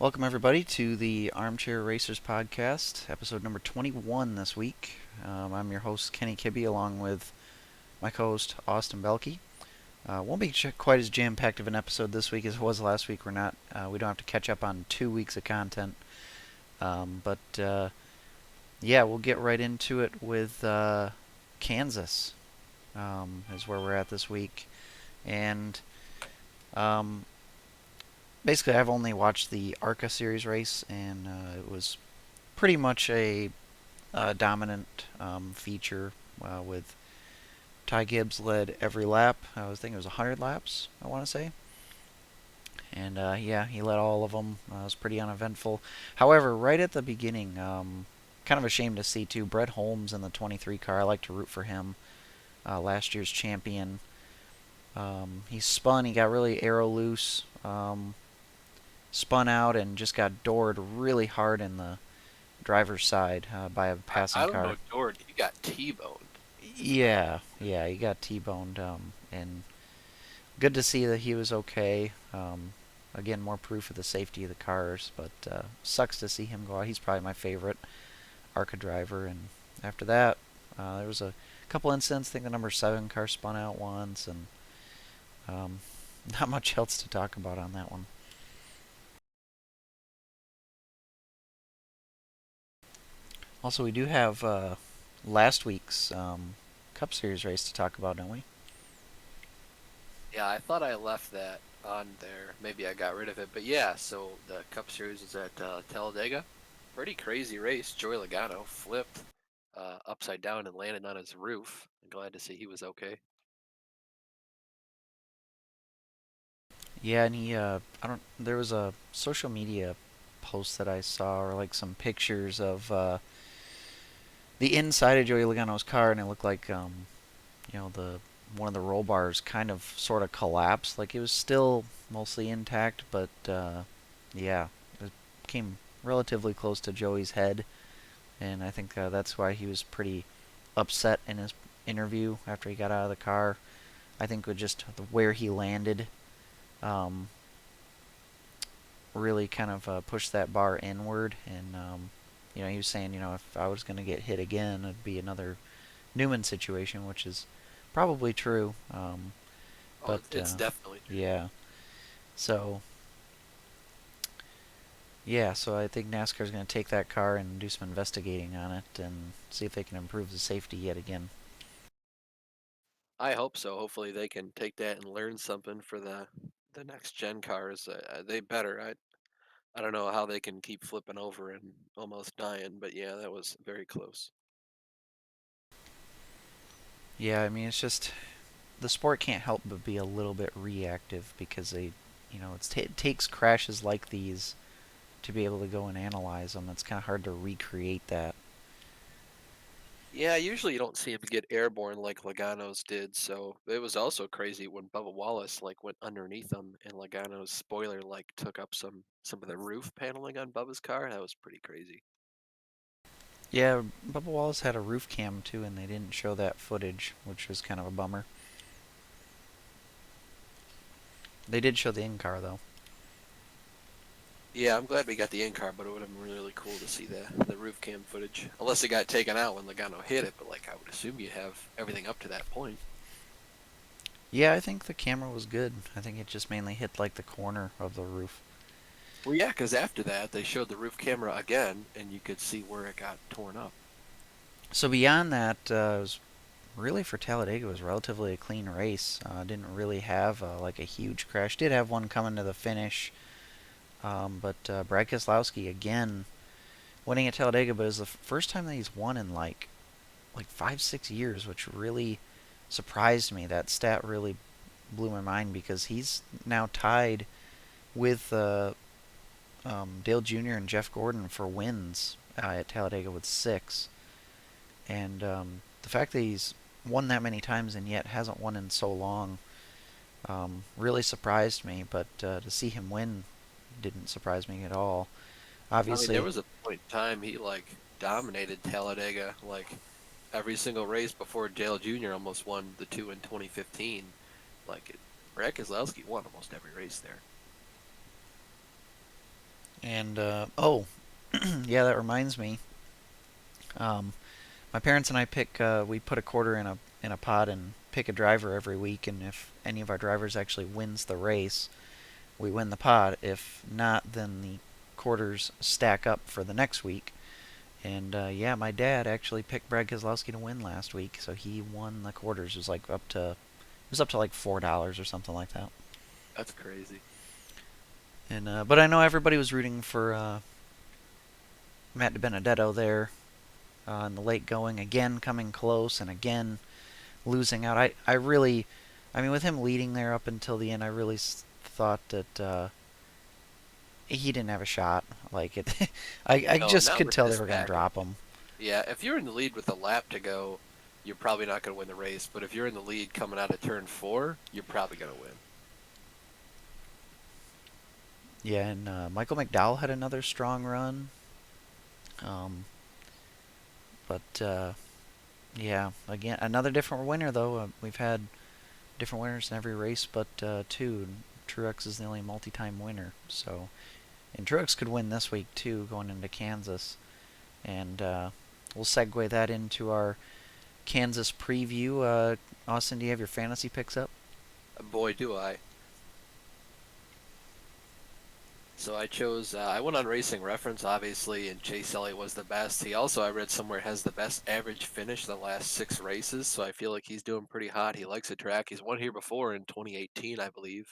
Welcome, everybody, to the Armchair Racers podcast, episode number 21 this week. I'm your host, Kenny Kibbe, along with my co host, Austin Belkey. Won't be quite as jam packed of an episode this week as it was last week. We don't have to catch up on 2 weeks of content. But yeah, we'll get right into it with Kansas, is where we're at this week. And um, basically, I've only watched the ARCA series race, and it was pretty much a dominant feature with Ty Gibbs led every lap. I was thinking it was 100 laps, I want to say. And yeah, he led all of them. It was pretty uneventful. However, right at the beginning, kind of ashamed to see too, Brett Holmes in the 23 car. I like to root for him. Last year's champion. He spun. He got really arrow loose. Spun out and just got doored really hard in the driver's side by a I passing don't car. know, Jordan. You got T-boned. Yeah, he got T-boned, and good to see that he was okay. Again, more proof of the safety of the cars, but sucks to see him go out. He's probably my favorite ARCA driver, and after that, there was a couple incidents. I think the number 7 car spun out once, and um, not much else to talk about on that one. Also, we do have last week's Cup Series race to talk about, don't we? Yeah, I thought I left that on there. Maybe I got rid of it. But yeah, so the Cup Series is at Talladega. Pretty crazy race. Joey Logano flipped upside down and landed on his roof. I'm glad to see he was okay. Yeah, and I don't, there was a social media post that I saw, or like some pictures of the inside of Joey Logano's car, and it looked like, the one of the roll bars kind of sort of collapsed. Like it was still mostly intact, but yeah, it came relatively close to Joey's head, and I think that's why he was pretty upset in his interview after he got out of the car. I think with just where he landed, um, really kind of pushed that bar inward. And he was saying, if I was going to get hit again, it'd be another Newman situation, which is probably true. Oh, But it's definitely true. yeah, so so I think NASCAR is going to take that car and do some investigating on it and see if they can improve the safety yet again. I hope so. Hopefully they can take that and learn something for the next gen cars. They better. I don't know how they can keep flipping over and almost dying, but yeah, that was very close. Yeah, I mean it's just the sport can't help but be a little bit reactive because it takes crashes like these to be able to go and analyze them. It's kind of hard to recreate that. Yeah, usually you don't see him get airborne like Logano's did, so it was also crazy when Bubba Wallace like went underneath him and Logano's spoiler like took up some of the roof paneling on Bubba's car. That was pretty crazy. Yeah, Bubba Wallace had a roof cam too, and they didn't show that footage, which was kind of a bummer. They did show the in car though. Yeah, I'm glad we got the in car, but it would have been really cool to see the roof cam footage. Unless it got taken out when Logano hit it, but like I would assume you have everything up to that point. Yeah, I think the camera was good. I think it just mainly hit like the corner of the roof. Well, yeah, because after that they showed the roof camera again, and you could see where it got torn up. So beyond that, it was really for Talladega it was relatively a clean race. Didn't really have like a huge crash. Did have one coming to the finish, but Brad Keselowski again winning at Talladega, but it was the first time that he's won in like 5-6 years, which really surprised me. That stat really blew my mind because he's now tied with Dale Jr. and Jeff Gordon for wins at Talladega with 6. And the fact that he's won that many times and yet hasn't won in so long really surprised me. But to see him win didn't surprise me at all. I mean, there Obviously, was a point in time he like dominated Talladega like every single race before Dale Jr. almost won the two in 2015. Like Brad Keselowski won almost every race there. And oh, yeah, that reminds me. Um, my parents and I we put a quarter in a pot and pick a driver every week, and if any of our drivers actually wins the race, we win the pot. If not, then the quarters stack up for the next week. And yeah, my dad actually picked Brad Keselowski to win last week, so he won the quarters. It was up to like $4 or something like that. That's crazy. And but I know everybody was rooting for Matt DiBenedetto there in the late going, again coming close and again losing out. I mean, with him leading there up until the end, I really thought that he didn't have a shot. Like it, I No, just not could with tell they this were going to drop package. him. Yeah, if you're in the lead with a lap to go, you're probably not going to win the race. But if you're in the lead coming out of turn four, you're probably going to win. Yeah, and Michael McDowell had another strong run. Um, but yeah, again, another different winner though. We've had different winners in every race, but two. Truex is the only multi-time winner. So, and Truex could win this week too, going into Kansas. And we'll segue that into our Kansas preview. Austin, do you have your fantasy picks up? Boy, do I. So I went on Racing Reference, obviously, and Chase Elliott was the best. He also, I read somewhere, has the best average finish the last 6 races. So I feel like he's doing pretty hot. He likes the track. He's won here before in 2018, I believe.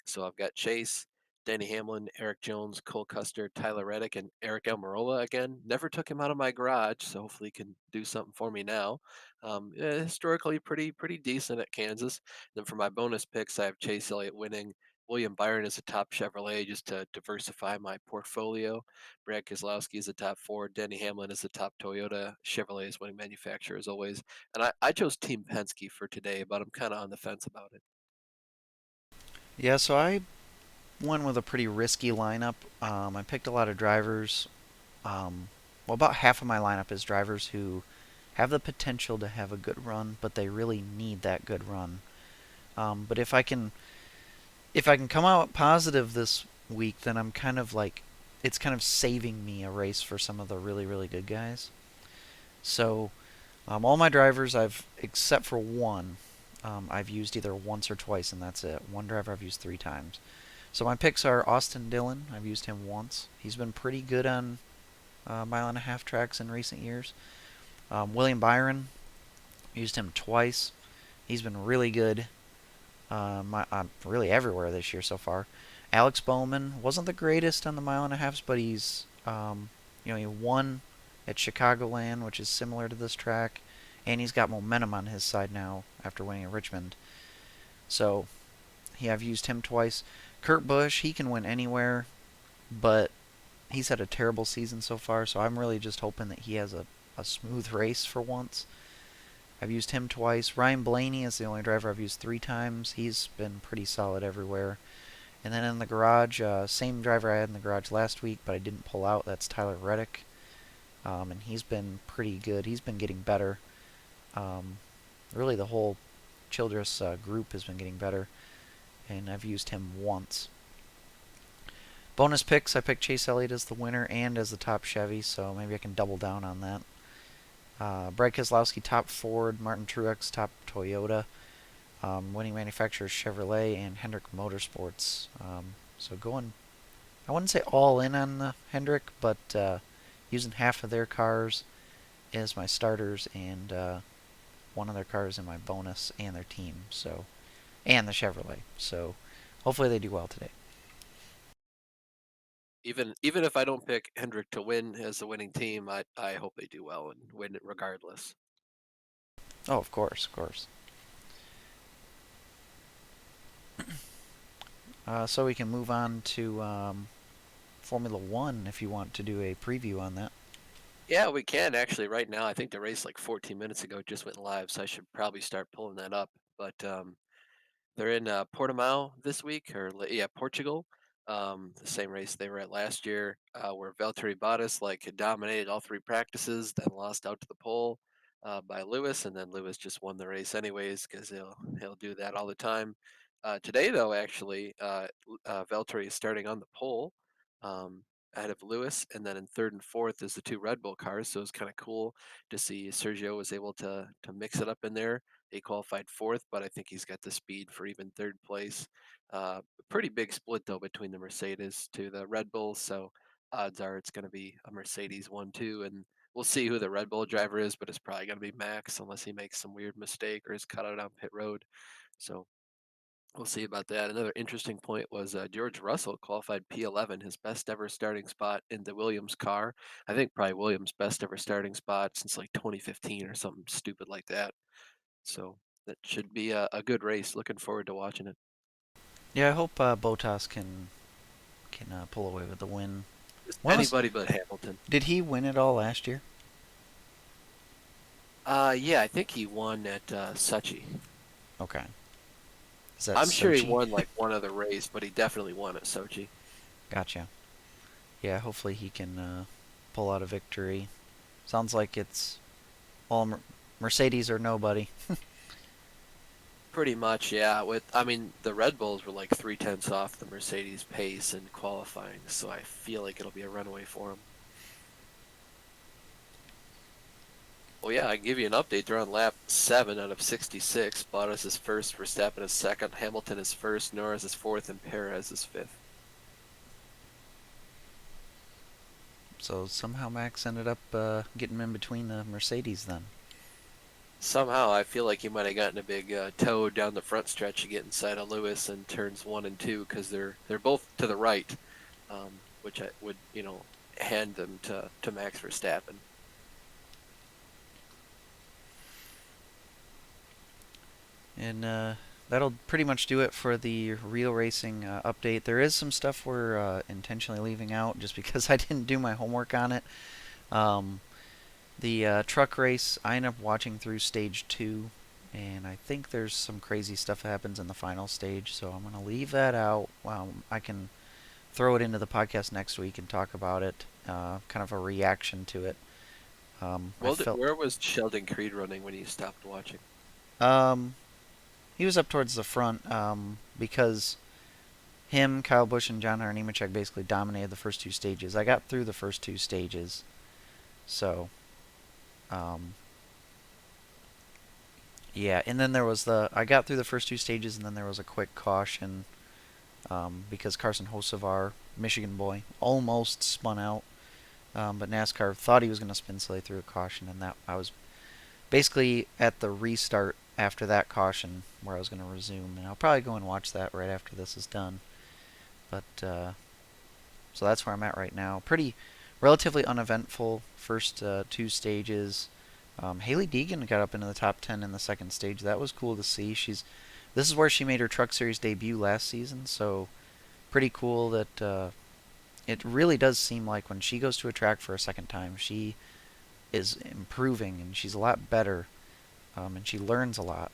So I've got Chase, Danny Hamlin, Eric Jones, Cole Custer, Tyler Reddick, and Eric Almirola again. Never took him out of my garage, so hopefully he can do something for me now. Yeah, historically pretty decent at Kansas. Then for my bonus picks, I have Chase Elliott winning. William Byron is a top Chevrolet just to diversify my portfolio. Brad Keselowski is a top four. Denny Hamlin is the top Toyota. Chevrolet is winning manufacturer as always. And I chose Team Penske for today, but I'm kind of on the fence about it. Yeah, so I went with a pretty risky lineup. I picked a lot of drivers. Well, about half of my lineup is drivers who have the potential to have a good run, but they really need that good run. But if I can come out positive this week, then I'm kind of like it's kind of saving me a race for some of the really good guys. So all my drivers except for one, I've used either once or twice, and that's it. One driver I've used 3 times. So my picks are Austin Dillon. I've used him once. He's been pretty good on mile and a half tracks in recent years. William Byron, used him twice. He's been really good. Really everywhere this year so far. Alex Bowman wasn't the greatest on the mile and a halfs, but he won at Chicagoland, which is similar to this track, and he's got momentum on his side now after winning at Richmond. So, yeah, I've used him twice. Kurt Busch, he can win anywhere, but he's had a terrible season so far, so I'm really just hoping that he has a smooth race for once. I've used him twice. Ryan Blaney is the only driver I've used 3 times. He's been pretty solid everywhere. And then in the garage, same driver I had in the garage last week, but I didn't pull out. That's Tyler Reddick, and he's been pretty good. He's been getting better. Um, really, the whole Childress group has been getting better, and I've used him once. Bonus picks, I picked Chase Elliott as the winner and as the top Chevy, so maybe I can double down on that. Brad Keselowski, top Ford. Martin Truex, top Toyota. Winning manufacturers Chevrolet and Hendrick Motorsports. So going, I wouldn't say all in on the Hendrick, but using half of their cars as my starters and one of their cars in my bonus and their team. So and the Chevrolet. So hopefully they do well today. Even if I don't pick Hendrick to win as the winning team, I hope they do well and win it regardless. Oh, of course, of course. So we can move on to Formula One if you want to do a preview on that. Yeah, we can actually right now. I think the race like 14 minutes ago just went live, so I should probably start pulling that up. But they're in Portimao this week, yeah, Portugal. The same race they were at last year, where Valtteri Bottas like had dominated all 3 practices, then lost out to the pole by Lewis, and then Lewis just won the race anyways because he'll do that all the time. Today though, actually, Valtteri is starting on the pole. Um, ahead of Lewis, and then in third and fourth is the two Red Bull cars. So it's kind of cool to see Sergio was able to mix it up in there. He qualified fourth, but I think he's got the speed for even third place. Pretty big split though between the Mercedes to the Red Bulls. So odds are it's going to be a Mercedes 1-2, and we'll see who the Red Bull driver is, but it's probably going to be Max unless he makes some weird mistake or is cut out on pit road. So we'll see about that. Another interesting point was George Russell qualified P11, his best ever starting spot in the Williams car. I think probably Williams' best ever starting spot since like 2015 or something stupid like that. So that should be a good race. Looking forward to watching it. Yeah, I hope Bottas can pull away with the win. Just When was anybody but Hamilton. did he win it all last year? Yeah, I think he won at Sochi. Okay, is that I'm sure he Sochi? won like one other race, but he definitely won at Sochi. Gotcha. Yeah, hopefully he can pull out a victory. Sounds like it's all Mercedes or nobody. Pretty much, yeah. With I mean, the Red Bulls were like 3/10 off the Mercedes pace in qualifying, so I feel like it'll be a runaway for them. Well, yeah, I can give you an update. They're on lap 7 out of 66. Bottas is first, Verstappen is second, Hamilton is first, Norris is fourth, and Perez is fifth. So somehow Max ended up getting in between the Mercedes then. Somehow, I feel like he might have gotten a big toe down the front stretch to get inside of Lewis in turns 1 and 2 because they're both to the right, which I would hand them to Max Verstappen. And that'll pretty much do it for the real racing update. There is some stuff we're intentionally leaving out just because I didn't do my homework on it. Um, the truck race, I ended up watching through stage 2, and I think there's some crazy stuff that happens in the final stage, so I'm going to leave that out. I can throw it into the podcast next week and talk about it, kind of a reaction to it. I Well, felt where was Sheldon Creed running when you stopped watching? um, he was up towards the front because him, Kyle Busch, and John Hunter Nemechek basically dominated the first two stages. I got through the first two stages, so um, yeah. And then there was I got through the first two stages, and then there was a quick caution because Carson Hocevar, Michigan boy, almost spun out, but NASCAR thought he was going to spin, so they threw a caution, and that I was basically at the restart after that caution where I was going to resume, and I'll probably go and watch that right after this is done. But so that's where I'm at right now. Pretty relatively uneventful first two stages. Haley Deegan got up into the top 10 in the second stage. That was cool to see. This is where she made her Truck Series debut last season, so pretty cool that it really does seem like when she goes to a track for a second time, she is improving and she's a lot better, and she learns a lot.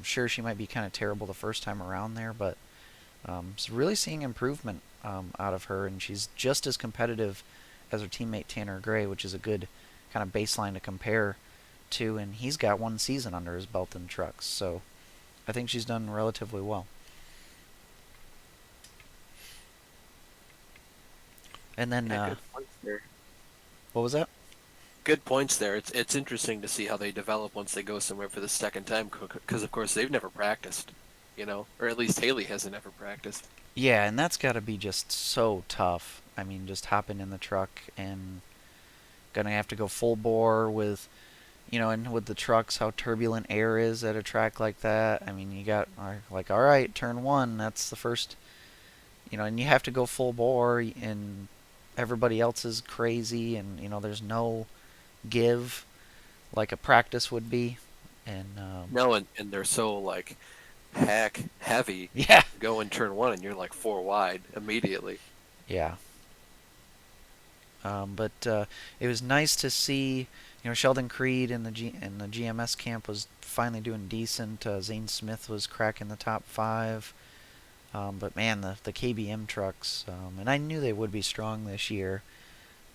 Sure, she might be kind of terrible the first time around there, but so really seeing improvement out of her, and she's just as competitive as her teammate Tanner Gray, which is a good kind of baseline to compare to. And he's got one season under his belt in trucks, so I think she's done relatively well. And then, Yeah, good points there. what was that? Good points there. It's interesting to see how they develop once they go somewhere for the second time, because of course they've never practiced, or at least Haley hasn't ever practiced. Yeah, and that's got to be just so tough. I mean, just hopping in the truck and gonna have to go full bore with, and with the trucks, how turbulent air is at a track like that. I mean, you got like, all right, turn one, that's the first, and you have to go full bore, and everybody else is crazy, and there's no give like a practice would be, and No, and they're so like pack heavy yeah, go in turn one and you're like four wide immediately. yeah. But it was nice to see, Sheldon Creed in the GMS camp was finally doing decent. Zane Smith was cracking the top five. But man, the KBM trucks, and I knew they would be strong this year.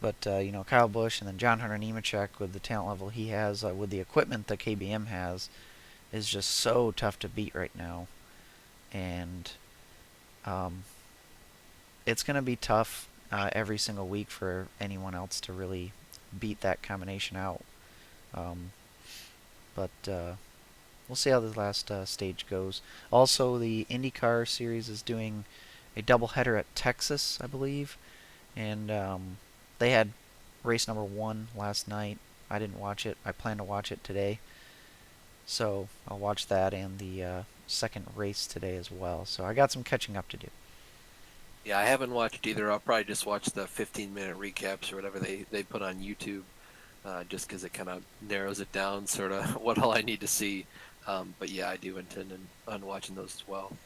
But Kyle Busch and then John Hunter Nemechek with the talent level he has, with the equipment that KBM has, is just so tough to beat right now. And um, it's going to be tough every single week for anyone else to really beat that combination out. Um, but we'll see how the last stage goes. Also, the IndyCar series is doing a doubleheader at Texas, I believe, and they had race number one last night. I didn't watch it. I plan to watch it today, so I'll watch that and the second race today as well. So I got some catching up to do. Yeah, I haven't watched either. I'll probably just watch the 15-minute recaps or whatever they put on YouTube, just because it kind of narrows it down, sort of what all I need to see. But yeah, I do intend on watching those as well.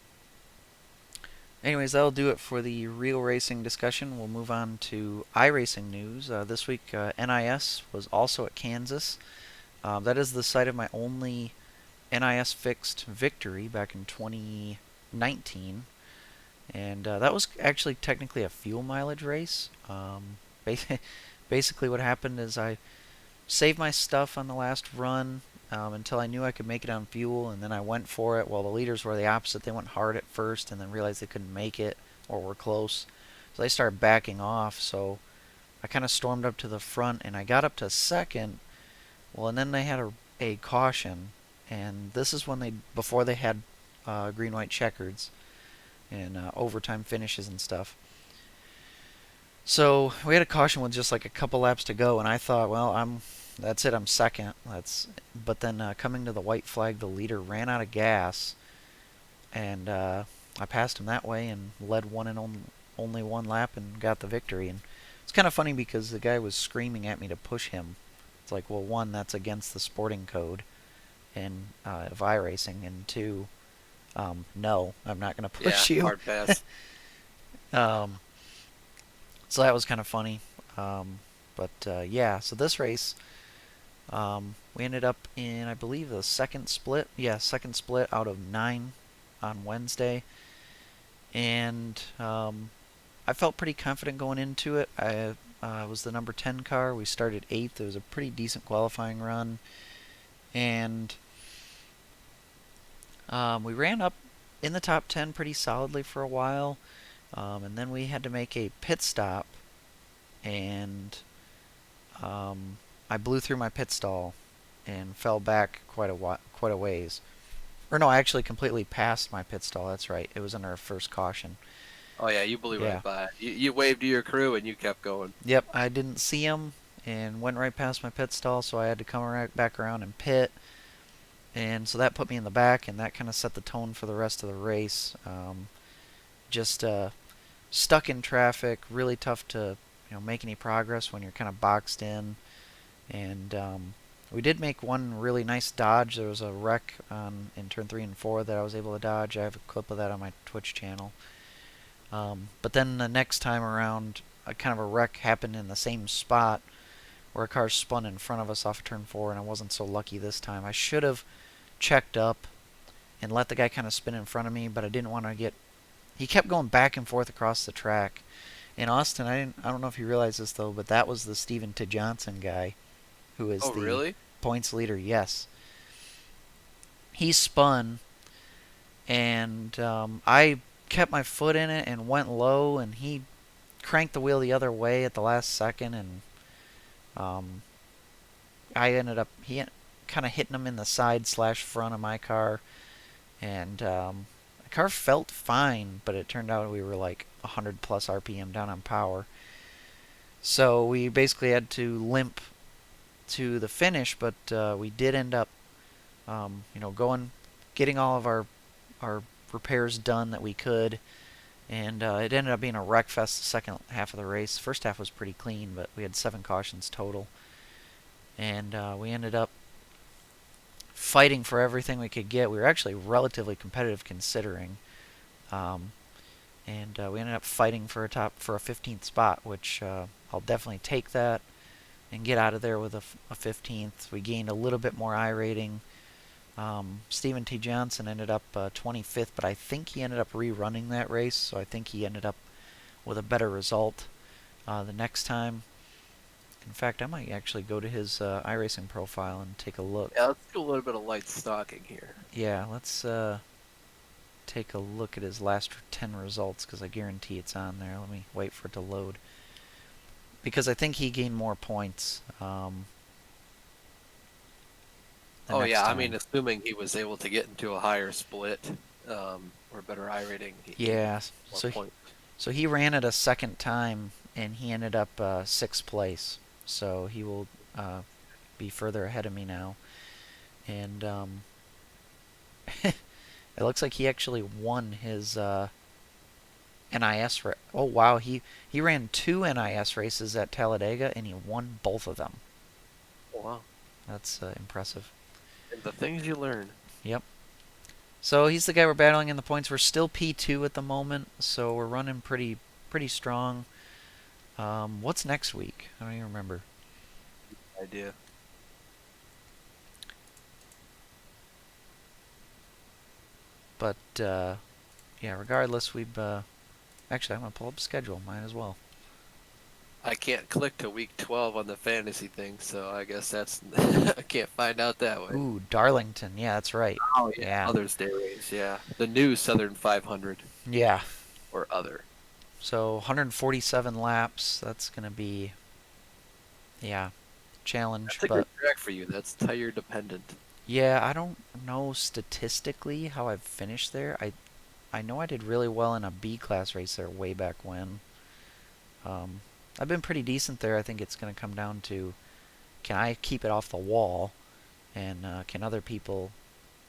Anyways, that'll do it for the real racing discussion. We'll move on to iRacing news. This week, NIS was also at Kansas. That is the site of my only NIS fixed victory back in 2019. And that was actually technically a fuel mileage race. Basically, what happened is I saved my stuff on the last run until I knew I could make it on fuel, and then I went for it. Well, the leaders were the opposite. They went hard at first and then realized they couldn't make it or were close. So they started backing off. So I kind of stormed up to the front and I got up to second. Well, and then they had a caution, and this is when before they had green white checkers and overtime finishes and stuff. So we had a caution with just like a couple laps to go, and I thought, well, that's it. I'm second. But then coming to the white flag, the leader ran out of gas, and I passed him that way and led one and only one lap and got the victory. And it's kind of funny because the guy was screaming at me to push him. It's like, well, one, that's against the sporting code and of iRacing, and two, no, I'm not going to Yeah, push you. hard pass. um, so that was kind of funny. But yeah, so this race, we ended up in, I believe, the second split. Yeah, second split out of 9 on Wednesday. And I felt pretty confident going into it. I was the number 10 car. We started 8th. It was a pretty decent qualifying run. And we ran up in the top 10 pretty solidly for a while. And then we had to make a pit stop. And I blew through my pit stall and fell back quite a ways. Or no, I actually completely passed my pit stall. That's right. It was under a first caution. Oh yeah, you blew Yeah. right by. You waved to your crew and you kept going. Yep, I didn't see him and went right past my pit stall, so I had to come right back around and pit. And so that put me in the back, and that kind of set the tone for the rest of the race. Just stuck in traffic, really tough to make any progress when you're kind of boxed in. And we did make one really nice dodge. There was a wreck in turn 3 and 4 that I was able to dodge. I have a clip of that on my Twitch channel. But then the next time around, a kind of a wreck happened in the same spot where a car spun in front of us off of turn 4, and I wasn't so lucky this time. I should have checked up and let the guy kind of spin in front of me, but I didn't want to get. He kept going back and forth across the track. In Austin, I don't know if you realize this though, but that was the Steven T. Johnson guy, who is Oh the really? points leader. Yes, he spun, and I kept my foot in it and went low, and he cranked the wheel the other way at the last second, and um, I ended up kind of hitting him in the side slash front of my car, and the car felt fine, but it turned out we were like 100 plus RPM down on power. So we basically had to limp to the finish, but we did end up, getting all of our repairs done that we could, and it ended up being a wreck fest the second half of the race. First half was pretty clean, but we had 7 cautions total, and we ended up fighting for everything we could get. We were actually relatively competitive considering, um, and we ended up fighting for a 15th spot, which I'll definitely take that and get out of there with a 15th. We gained a little bit more I rating. Stephen T. Johnson ended up 25th, but I think he ended up rerunning that race, so I think he ended up with a better result the next time. In fact, I might actually go to his iRacing profile and take a look. Yeah, let's do a little bit of light stalking here. Yeah, let's take a look at his last 10 results because I guarantee it's on there. Let me wait for it to load. Because I think he gained more points the Oh next yeah, I mean, time. assuming he was able to get into a higher split or better I rating, he gained Yeah, more so points. so he ran it a second time and he ended up sixth place. So he will uh, be further ahead of me now. And it looks like he actually won his NIS. Oh wow, he ran two NIS races at Talladega and he won both of them. Wow, That's impressive. and the things you learn. Yep. So he's the guy we're battling in the points. We're still P2 at the moment, so we're running pretty strong. What's next week? I don't even remember. Idea. But yeah, regardless, we've actually I'm gonna pull up a schedule. Might as well. I can't click to week 12 on the fantasy thing, so I guess that's I can't find out that way. Ooh, Darlington. Yeah, that's right. Oh yeah, Yeah, Mother's Day race. Yeah, the new Southern 500 yeah. or other. So 147 laps. That's gonna be yeah challenge. That's a good But track for you. That's tire dependent. yeah, I don't know statistically how I've finished there. I know I did really well in a B class race there way back when. Um, I've been pretty decent there. I think it's going to come down to can I keep it off the wall and can other people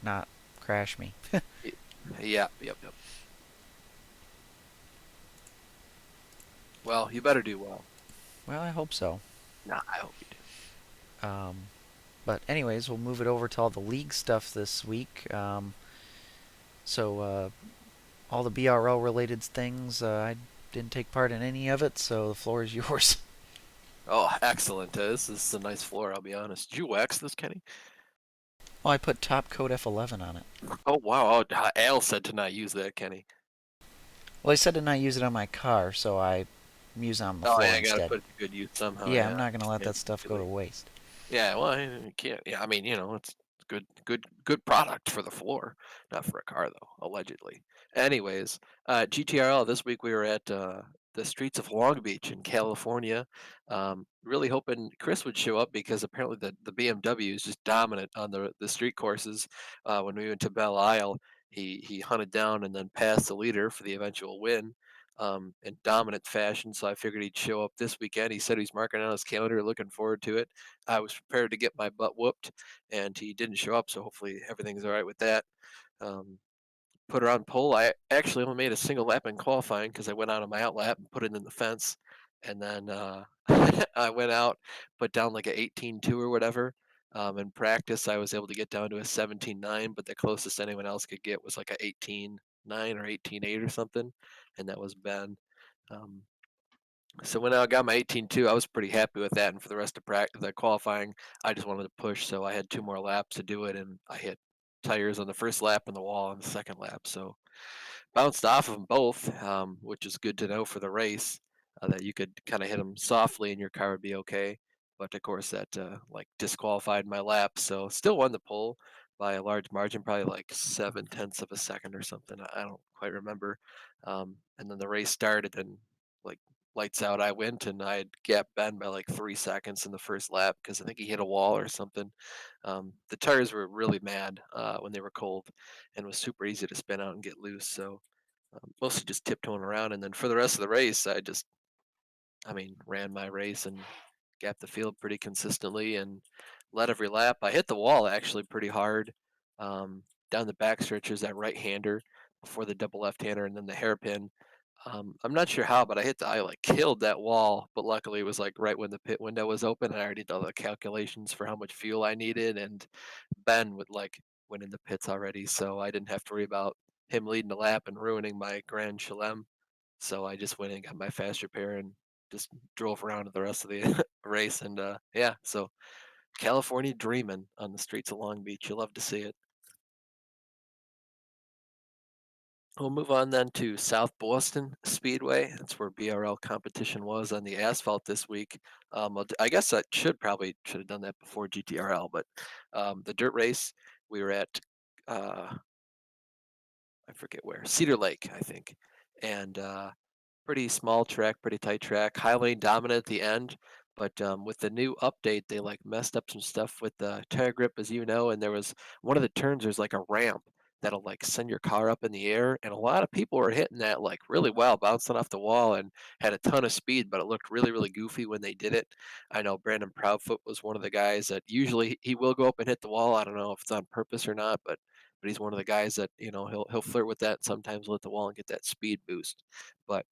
not crash me? Y- Yeah, yep. Well, you better do well. Well, I hope so. Nah, I hope you do. Um, but anyways, we'll move it over to all the league stuff this week. So all the BRL related things, I didn't take part in any of it, so the floor is yours. Oh, excellent. This is a nice floor, I'll be honest. Did you wax this, Kenny? Oh, I put top coat F11 on it. Oh, wow. Oh, Al said to not use that, Kenny. Well, I said to not use it on my car, so I use it on the Oh, floor yeah, I gotta instead. put it to good use somehow, Yeah, I'm yeah. not gonna let Yeah, that stuff go to really. waste. Yeah, well, I can't. Yeah, I mean, it's good product for the floor, not for a car though, allegedly. Anyways, GTRL this week we were at the streets of Long Beach in California. Really hoping Chris would show up because apparently the BMW is just dominant on the street courses. When we went to Belle Isle, he hunted down and then passed the leader for the eventual win. In dominant fashion, so I figured he'd show up this weekend. He said he's marking it on his calendar, looking forward to it. I was prepared to get my butt whooped, and he didn't show up. So hopefully everything's all right with that. Um, put her on pole. I actually only made a single lap in qualifying because I went out on my out lap and put it in the fence, and then I went out, put down like a 18.2 or whatever. In practice, I was able to get down to a 17.9, but the closest anyone else could get was like a 18.9 or 18.8 or something, and that was Ben. Um, so when I got my 18.2, I was pretty happy with that. And for the rest of the qualifying, I just wanted to push. So I had two more laps to do it, and I hit tires on the first lap and the wall on the second lap. So bounced off of them both, which is good to know for the race that you could kind of hit them softly and your car would be okay. But of course, that like disqualified my lap. So still won the pole by a large margin, probably like 7/10 of a second or something. I don't quite remember. And then the race started and like lights out, I went and I had gapped Ben by like 3 seconds in the first lap because I think he hit a wall or something. The tires were really mad when they were cold and was super easy to spin out and get loose. So mostly just tiptoeing around. And then for the rest of the race, I mean, ran my race and gapped the field pretty consistently and led every lap. I hit the wall actually pretty hard down the back stretches, that right hander before the double left hander and then the hairpin. I'm not sure how, but I like killed that wall, but luckily it was like right when the pit window was open. I already did all the calculations for how much fuel I needed, and Ben would like went in the pits already, so I didn't have to worry about him leading the lap and ruining my Grand Chelem. So I just went and got my fast repair and just drove around to the rest of the race. And yeah, so California dreaming on the streets of Long Beach. You'll love to see it. We'll move on then to South Boston Speedway. That's where BRL competition was on the asphalt this week. I guess I should have done that before GTRL, but the dirt race we were at. Uh, I forget where, Cedar Lake, I think, and pretty small track, pretty tight track, high lane dominant at the end. But with the new update, they like messed up some stuff with the tire grip, as you know. And there was one of the turns. There's like a ramp that'll like send your car up in the air, and a lot of people were hitting that like really well, bouncing off the wall, and had a ton of speed. But it looked really, really goofy when they did it. I know Brandon Proudfoot was one of the guys that usually he will go up and hit the wall. I don't know if it's on purpose or not, but he's one of the guys that he'll flirt with that. Sometimes will hit the wall and get that speed boost. But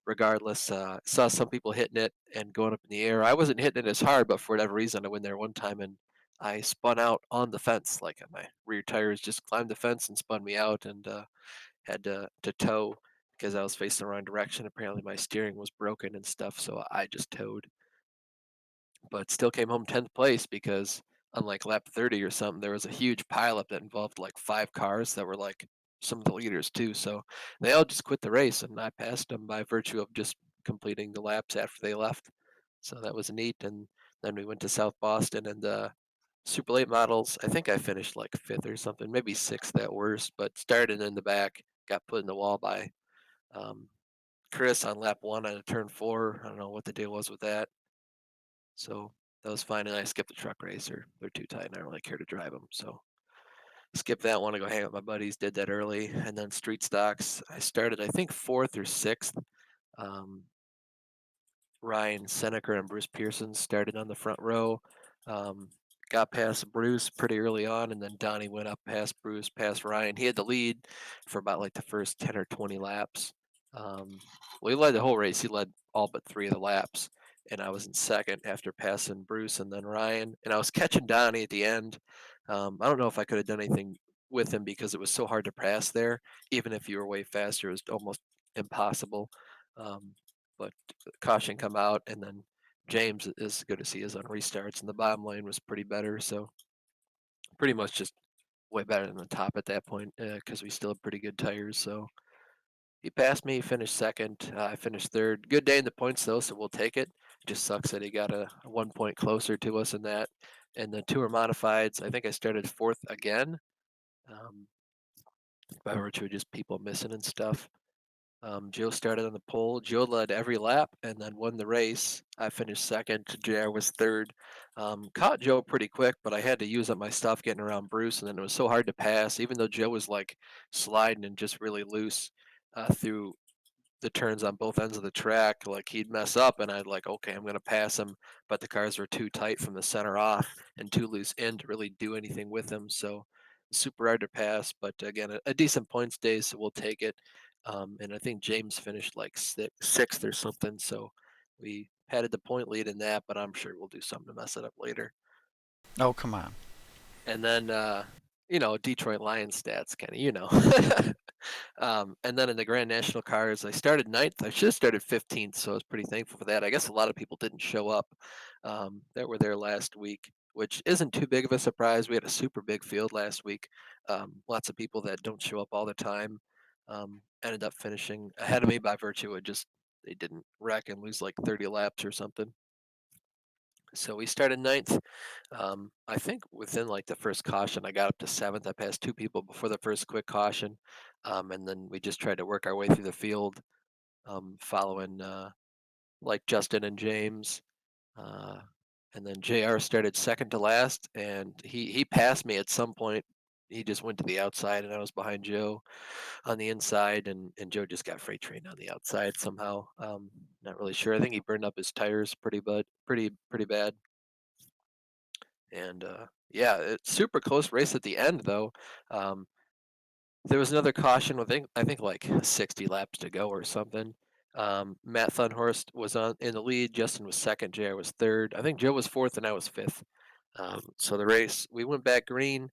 regardless, saw some people hitting it and going up in the air. I wasn't hitting it as hard, but for whatever reason, I went there one time and I spun out on the fence. Like my rear tires just climbed the fence and spun me out, and had to tow because I was facing the wrong direction. Apparently, my steering was broken and stuff, so I just towed, but still came home 10th place because unlike lap 30 or something, there was a huge pileup that involved like 5 cars that were like some of the leaders too. So they all just quit the race, and I passed them by virtue of just completing the laps after they left. So that was neat. And then we went to South Boston and super late models. I think I finished like fifth or something, maybe sixth at worst, but started in the back, got put in the wall by um, Chris on lap one on a turn four. I don't know what the deal was with that. So that was fine, and I skipped the truck race, or they're too tight, and I don't really care to drive them. So skip that one to go hang out with my buddies. Did that early, and then street stocks. I started, I think, fourth or sixth. Um, Ryan Seneker and Bruce Pearson started on the front row. Um, got past Bruce pretty early on, and then Donnie went up past Bruce, past Ryan. He had the lead for about like the first 10 or 20 laps. Um, well, he led the whole race. He led all but 3 of the laps, and I was in second after passing Bruce and then Ryan. And I was catching Donnie at the end. I don't know if I could have done anything with him because it was so hard to pass there. Even if you were way faster, it was almost impossible. But caution come out, and then James is good to see is on restarts, and the bottom lane was pretty better. So pretty much just way better than the top at that point because we still have pretty good tires. So he passed me, finished second. I finished third. Good day in the points though, so we'll take it. Just sucks that he got a 1 point closer to us in that. And the tour modifieds, I think I started fourth again, um, by virtue of just people missing and stuff. Joe started on the pole. Joe led every lap and then won the race. I finished second. JR was third. Caught Joe pretty quick, but I had to use up my stuff getting around Bruce, and then it was so hard to pass, even though Joe was like sliding and just really loose through the turns on both ends of the track. Like he'd mess up, and I'd like, okay, I'm gonna pass him, but the cars were too tight from the center off and too loose in to really do anything with him. So super hard to pass, but again, a decent points day, so we'll take it. And I think James finished like sixth or something, so we had the point lead in that, but I'm sure we'll do something to mess it up later. Oh, come on. And then, Detroit Lions stats, kind of, and then in the Grand National cars, I started ninth. I should have started 15th, so I was pretty thankful for that. I guess a lot of people didn't show up that were there last week, which isn't too big of a surprise. We had a super big field last week. Lots of people that don't show up all the time ended up finishing ahead of me by virtue of just they didn't wreck and lose like 30 laps or something. So we started ninth. I think within like the first caution, I got up to seventh. I passed 2 people before the first quick caution, and then we just tried to work our way through the field, following like Justin and James, uh, and then Jr. started second to last, and he passed me at some point. He just went to the outside, and I was behind Joe on the inside, and Joe just got freight trained on the outside somehow. Not really sure. I think he burned up his tires pretty bad. And yeah, it's super close race at the end though. Um, there was another caution with I think like 60 laps to go or something. Matt Thunhorst was on in the lead. Justin was second. JR was third. I think Joe was fourth, and I was fifth. So the race, we went back green,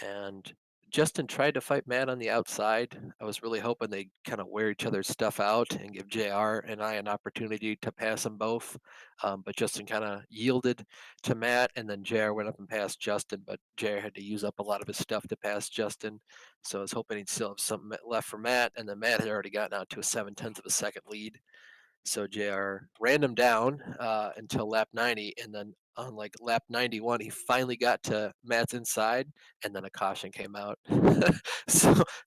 and Justin tried to fight Matt on the outside. I was really hoping they kind of wear each other's stuff out and give JR and I an opportunity to pass them both. But Justin kind of yielded to Matt, and then JR went up and passed Justin, but JR had to use up a lot of his stuff to pass Justin. So I was hoping he'd still have something left for Matt, and then Matt had already gotten out to a 7/10 of a second lead. So JR ran him down until lap 90, and then on like lap 91, he finally got to Matt's inside, and then a caution came out.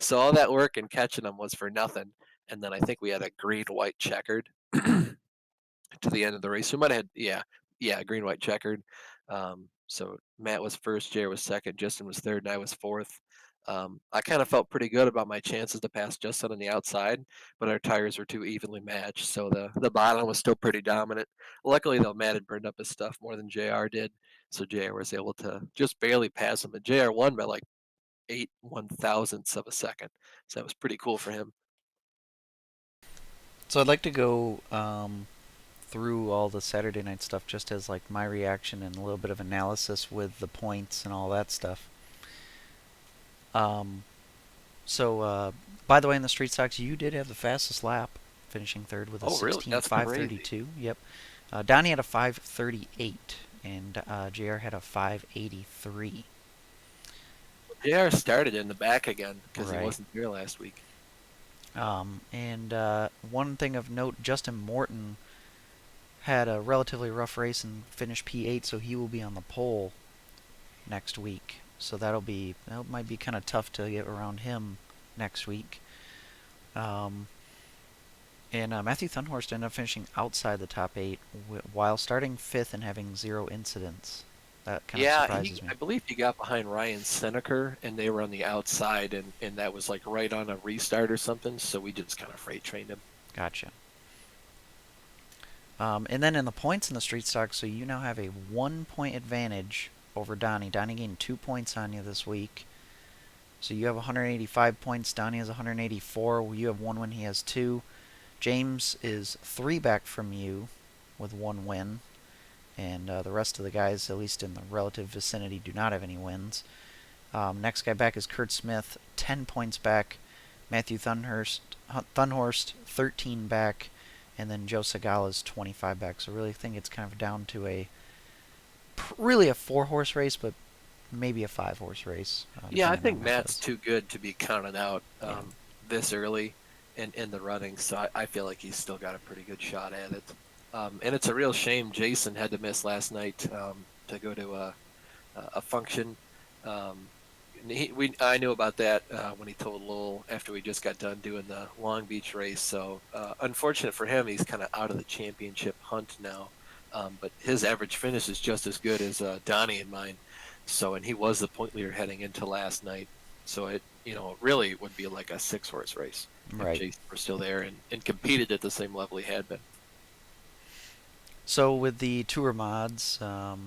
So all that work and catching him was for nothing. And then I think we had a green white checkered to the end of the race. We might have had, yeah, green white checkered. So Matt was first, Jared was second, Justin was third, and I was fourth. I kind of felt pretty good about my chances to pass Justin on the outside, but our tires were too evenly matched, so the bottom was still pretty dominant. Luckily, though, Matt had burned up his stuff more than Jr. did, so Jr. was able to just barely pass him, and Jr. won by like 8/1000ths of a second, so that was pretty cool for him. So I'd like to go through all the Saturday night stuff just as like my reaction and a little bit of analysis with the points and all that stuff. Um, so by the way, in the street stocks, you did have the fastest lap, finishing third with a Oh, really? That's crazy. 16:5:32. Yep. Donnie had a 5:38, and JR had a 5:83. Jr. started in the back again because he Right. wasn't here last week. And one thing of note, Justin Morton had a relatively rough race and finished P8, so he will be on the pole next week. So that might be kind of tough to get around him next week. Um, and Matthew Thunhorst ended up finishing outside the top eight while starting fifth and having zero incidents. That kind of Yeah, surprises me. I believe he got behind Ryan Seneker, and they were on the outside, and that was like right on a restart or something. So we just kind of freight trained him. Gotcha. And then in the points in the street stock, so you now have a 1 point advantage over Donnie. Donnie gained 2 points on you this week. So you have 185 points. Donnie has 184. You have one win. He has two. James is three back from you with one win. And the rest of the guys, at least in the relative vicinity, do not have any wins. Next guy back is Kurt Smith, 10 points back. Matthew Thunhorst 13 back. And then Joe Segala's 25 back. So really think it's kind of down to really a 4 horse race, but maybe a 5 horse race, Yeah, I depending on think how it Matt's goes. too good to be counted out Yeah. this early in the running, so I feel like he's still got a pretty good shot at it. And it's a real shame Jason had to miss last night to go to a function. Um, I knew about that when he told Lowell after we just got done doing the Long Beach race. So unfortunate for him, he's kind of out of the championship hunt now. But his average finish is just as good as Donnie and mine. So and he was the point leader heading into last night. So it really would be like a 6 horse race if Right. Jason were still there and competed at the same level he had been. So with the tour mods, so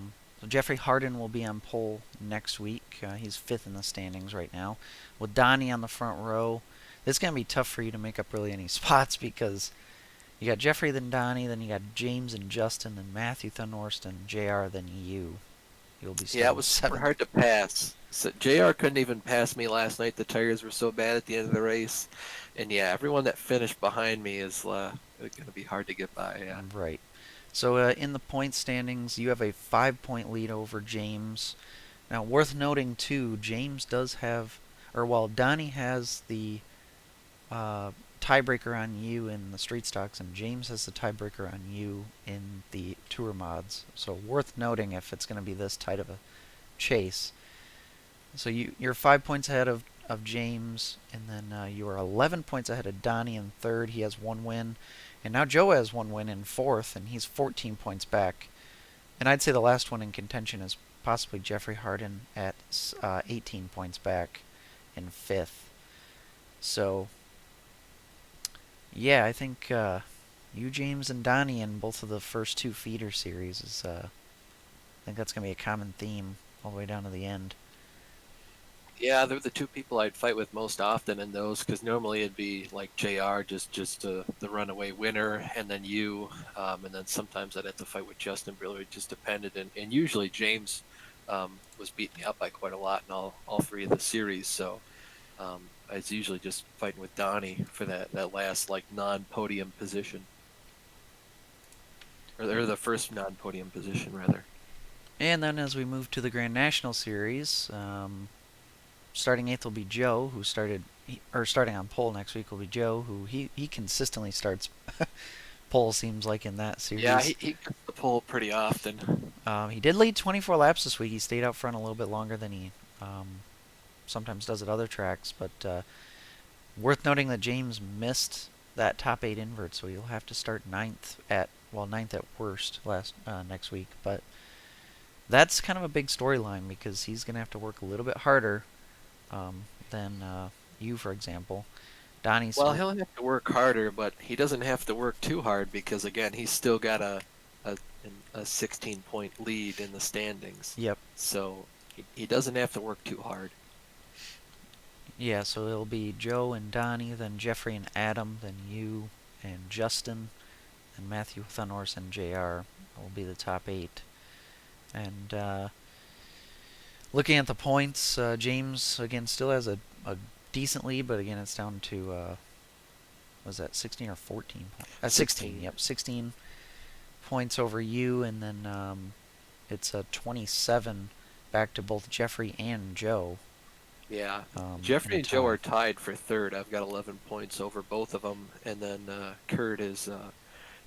Jeffrey Harden will be on pole next week. He's fifth in the standings right now, with Donnie on the front row. It's gonna be tough for you to make up really any spots because you got Jeffrey, then Donnie, then you got James and Justin, then Matthew Thunhorst and Jr. Then you. You'll be Yeah, it still was super seventh. hard to pass. So JR couldn't even pass me last night. The tires were so bad at the end of the race. And yeah, everyone that finished behind me is going to be hard to get by. Yeah. Right. So in the point standings, you have a 5 point lead over James. Now, worth noting too, James does have, or while Donnie has the uh, tiebreaker on you in the street stocks, and James has the tiebreaker on you in the tour mods. So worth noting if it's going to be this tight of a chase. So you're 5 points ahead of James, and then you are 11 points ahead of Donnie in third. He has one win, and now Joe has one win in fourth, and he's 14 points back. And I'd say the last one in contention is possibly Jeffrey Harden at 18 points back in fifth. So yeah, I think you, James, and Donnie in both of the first two feeder series is. I think that's gonna be a common theme all the way down to the end. Yeah, they're the two people I'd fight with most often in those because normally it'd be like JR, just the runaway winner, and then you, and then sometimes I'd have to fight with Justin. Really, it just depended, and usually James was beating me up by quite a lot in all three of the series. So I was usually just fighting with Donnie for that last like non-podium position, or the first non-podium position rather. And then as we move to the Grand National Series, starting eighth will be Joe, who started or starting on pole next week will be Joe, who he consistently starts pole, seems like, in that Yeah, series. he gets the pole pretty often. He did lead 24 laps this week. He stayed out front a little bit longer than he sometimes does at other tracks, but worth noting that James missed that top eight invert, so he'll have to start ninth at worst next week. But that's kind of a big storyline because he's going to have to work a little bit harder than you, for example. Donnie's Well, he'll have to work harder, but he doesn't have to work too hard because again, he's still got a, a 16-point lead in the standings. Yep. So he doesn't have to work too hard. Yeah, so it'll be Joe and Donnie, then Jeffrey and Adam, then you and Justin, and Matthew Thunorse and JR will be the top eight. And looking at the points, James again still has a decent lead, but again it's down to was that 16 or 14? 16. 16. Yep, 16 points over you, and then it's a 27 back to both Jeffrey and Joe. Yeah. In Jeffrey a and Joe tie. are tied for third. I've got 11 points over both of them, and then Kurt is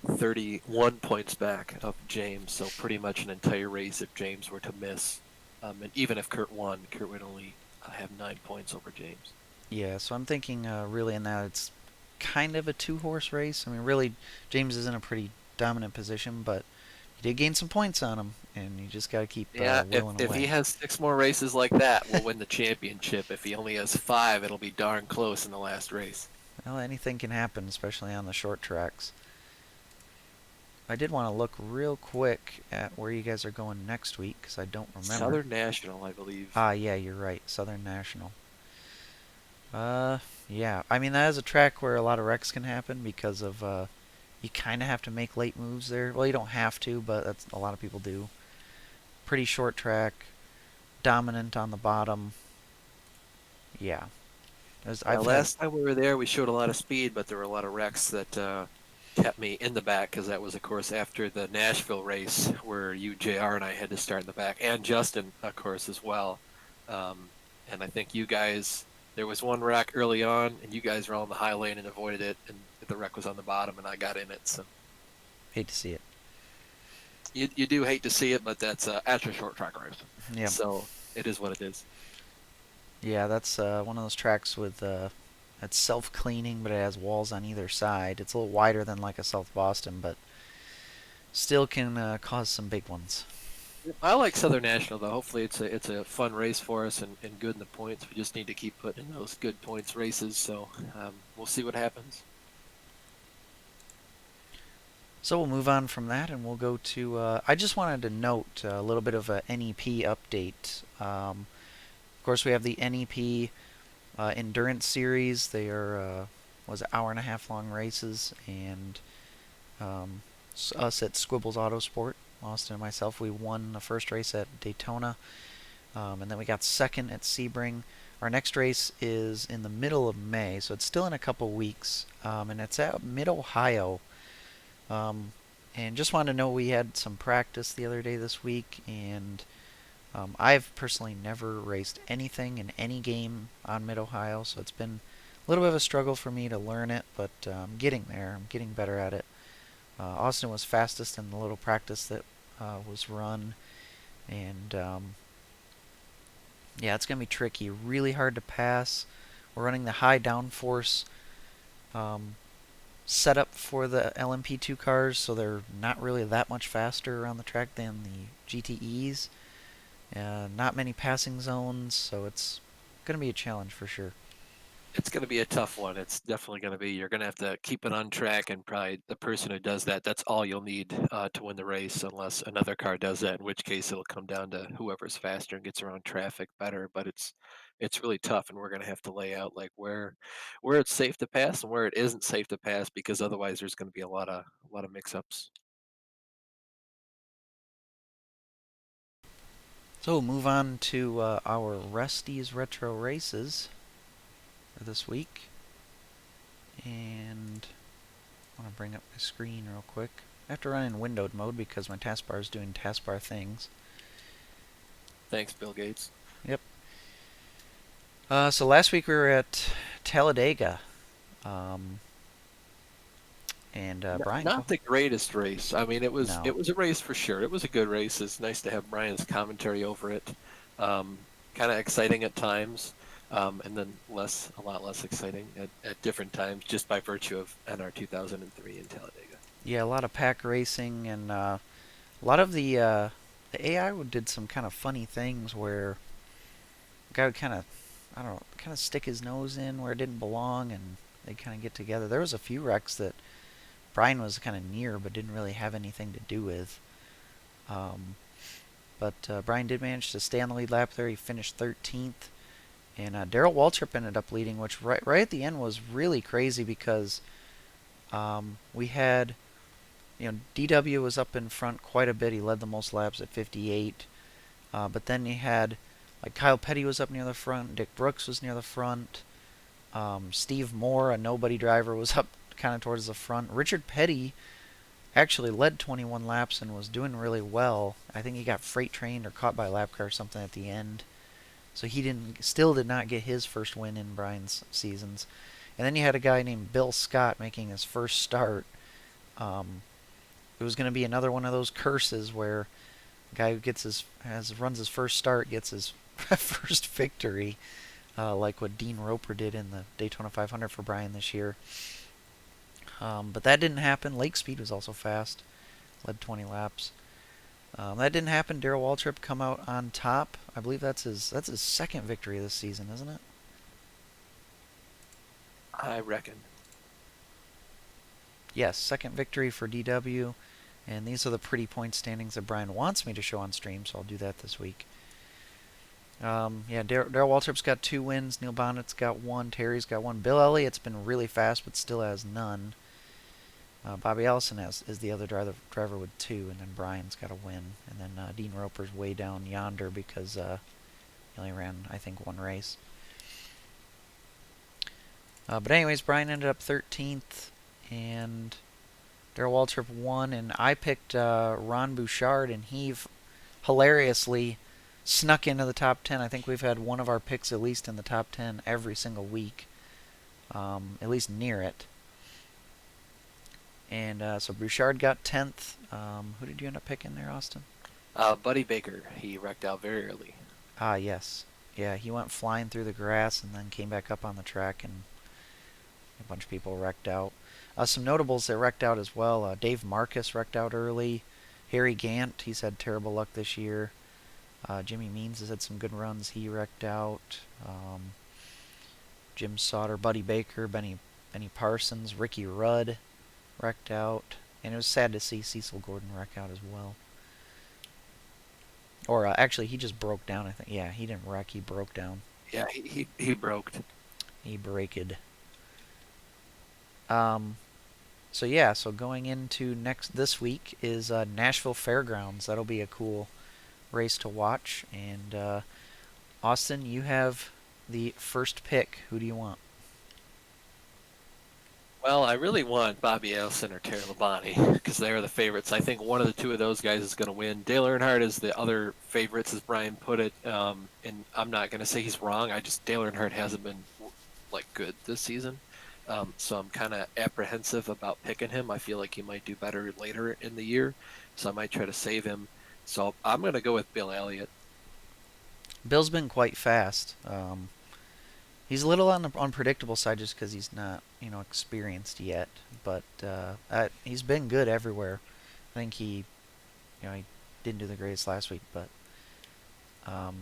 31 points back of James. So pretty much an entire race if James were to miss. And even if Kurt won, Kurt would only have 9 points over James. Yeah, so I'm thinking really in that it's kind of a two-horse race. I mean, really, James is in a pretty dominant position, but you did gain some points on him, and you just got to keep Yeah, whittling if he away. has 6 more races like that, we'll win the championship. If he only has 5, it'll be darn close in the last race. Well, anything can happen, especially on the short tracks. I did want to look real quick at where you guys are going next week, because I don't remember. Southern National, I believe. Ah, yeah, you're right. Southern National. Yeah. I mean, that is a track where a lot of wrecks can happen because of, you kind of have to make late moves there. Well, you don't have to, but that's a lot of people do. Pretty short track, dominant on the bottom. Yeah. Yeah, I've had, last time we were there, we showed a lot of speed, but there were a lot of wrecks that kept me in the back because that was, of course, after the Nashville race where you, JR, and I had to start in the back, and Justin, of course, as well. Um, and I think you guys, there was one wreck early on, and you guys were on the high lane and avoided it, and the wreck was on the bottom, and I got in it. So hate to see it. you do hate to see it, but that's a short track race. Yeah. So it is what it is. Yeah, that's one of those tracks with it's self-cleaning, but it has walls on either side. It's a little wider than like a South Boston, but still can cause some big ones. I like Southern National though. Hopefully, it's a fun race for us and good in the points. We just need to keep putting in those good points races. So we'll see what happens. So we'll move on from that, and we'll go to. I just wanted to note a little bit of a NEP update. Of course, we have the NEP endurance series. They are was hour and a half long races, and um, us at Squibbles Autosport, Austin and myself, we won the first race at Daytona, and then we got second at Sebring. Our next race is in the middle of May, so it's still in a couple weeks, and it's at Mid Ohio. Um, and just wanted to know we had some practice the other day this week, and I've personally never raced anything in any game on Mid Ohio, so it's been a little bit of a struggle for me to learn it, but I'm getting there. I'm getting better at it. Austin was fastest in the little practice that was run, and yeah, it's gonna be tricky. Really hard to pass. We're running the high downforce um, setup for the LMP2 cars, so they're not really that much faster around the track than the GTEs. Not many passing zones, so it's going to be a challenge for sure. It's going to be a tough one. It's definitely going to be. You're going to have to keep it on track, and probably the person who does that, that's all you'll need to win the race, unless another car does that. In which case, it'll come down to whoever's faster and gets around traffic better. But it's really tough, and we're going to have to lay out like where it's safe to pass and where it isn't safe to pass, because otherwise there's going to be a lot of mix-ups. So we'll move on to our Rusty's Retro Races for this week. And I want to bring up my screen real quick. I have to run in windowed mode because my taskbar is doing taskbar things. Thanks, Bill Gates. Yep. So last week we were at Talladega. Um, And Brian, Not the greatest race. I mean, no. it was a race for sure. It was a good race. It's nice to have Brian's commentary over it. Kind of exciting at times, and then a lot less exciting at different times, just by virtue of NR 2003 in Talladega. Yeah, a lot of pack racing and a lot of the AI did some kind of funny things where a guy would kind of, I don't know, kind of stick his nose in where it didn't belong, and they kind of get together. There was a few wrecks that Brian was kind of near, but didn't really have anything to do with. Um, but Brian did manage to stay on the lead lap there. He finished 13th, and Daryl Waltrip ended up leading, which right at the end was really crazy because we had, DW was up in front quite a bit. He led the most laps at 58. But then you had, like, Kyle Petty was up near the front. Dick Brooks was near the front. Steve Moore, a nobody driver, was up kind of towards the front. Richard Petty actually led 21 laps and was doing really well. I think he got freight trained or caught by a lap car or something at the end. So he still did not get his first win in Brian's seasons. And then you had a guy named Bill Scott making his first start. Um, it was going to be another one of those curses where a guy who runs his first start gets his first victory, like what Dean Roper did in the Daytona 500 for Brian this year. But that didn't happen. Lake Speed was also fast, led 20 laps. That didn't happen. Darrell Waltrip come out on top. I believe that's his second victory this season, isn't it? I reckon. Yes, second victory for DW. And these are the pretty point standings that Brian wants me to show on stream, so I'll do that this week. Yeah, Darrell Waltrip's got 2 wins. Neil Bonnet's got 1. Terry's got 1. Bill Elliott's been really fast, but still has none. Bobby Allison is the other driver with 2, and then Brian's got a win. And then Dean Roper's way down yonder because he only ran, I think, 1 race. But anyways, Brian ended up 13th, and Darrell Waltrip won, and I picked Ron Bouchard, and he hilariously snuck into the top 10. I think we've had one of our picks at least in the top 10 every single week, at least near it. And so Bouchard got 10th. Who did you end up picking there, Austin? Buddy Baker, he wrecked out very early. Ah, yes. Yeah, he went flying through the grass and then came back up on the track, and a bunch of people wrecked out. Some notables that wrecked out as well. Dave Marcus wrecked out early. Harry Gant, he's had terrible luck this year. Jimmy Means has had some good runs. He wrecked out. Jim Sauter, Buddy Baker, Benny Parsons, Ricky Rudd wrecked out. And it was sad to see Cecil Gordon wreck out as well. Or actually, he just broke down, I think. Yeah, he didn't wreck. He broke down. Yeah, he broke. He braked. So yeah, so going into this week is Nashville Fairgrounds. That'll be a cool race to watch. And Austin, you have the first pick. Who do you want? Well, I really want Bobby Allison or Terry Labonte because they're the favorites. I think one of the two of those guys is going to win. Dale Earnhardt is the other favorites, as Brian put it. And I'm not going to say he's wrong. Dale Earnhardt hasn't been like good this season. So I'm kind of apprehensive about picking him. I feel like he might do better later in the year, so I might try to save him. So I'm going to go with Bill Elliott. Bill's been quite fast. He's a little on the unpredictable side just because he's not, experienced yet. But he's been good everywhere. I think he didn't do the greatest last week, but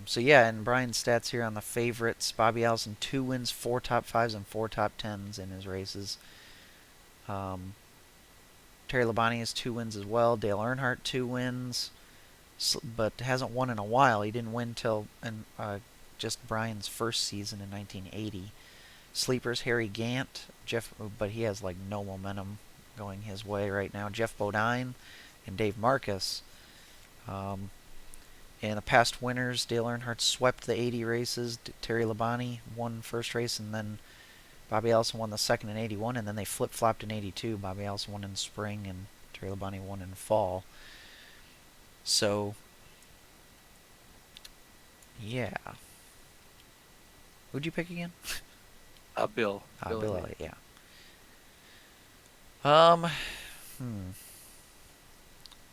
so yeah. And Brian's stats here on the favorites: Bobby Allison 2 wins, 4 top 5s, and 4 top 10s in his races. Terry Labonte has 2 wins as well. Dale Earnhardt 2 wins, but hasn't won in a while. He didn't win till just Brian's first season in 1980. Sleepers: Harry Gant, but he has like no momentum going his way right now. Jeff Bodine and Dave Marcus. In the past winners, Dale Earnhardt swept the 80 races. Terry Labonte won first race, and then Bobby Allison won the second in 81, and then they flip-flopped in 82. Bobby Allison won in spring, and Terry Labonte won in fall. So, yeah. Who'd you pick again? Bill. Bill Elliott, yeah. Um,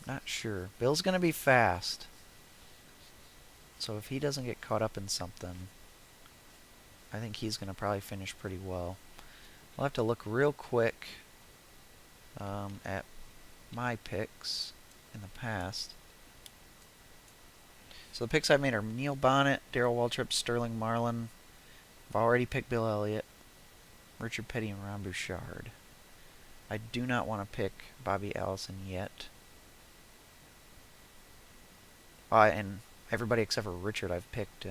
not sure. Bill's gonna be fast, so if he doesn't get caught up in something, I think he's gonna probably finish pretty well. I'll have to look real quick at my picks in the past. So the picks I've made are Neil Bonnet, Daryl Waltrip, Sterling Marlin. I've already picked Bill Elliott, Richard Petty, and Ron Bouchard. I do not want to pick Bobby Allison yet. And everybody except for Richard I've picked,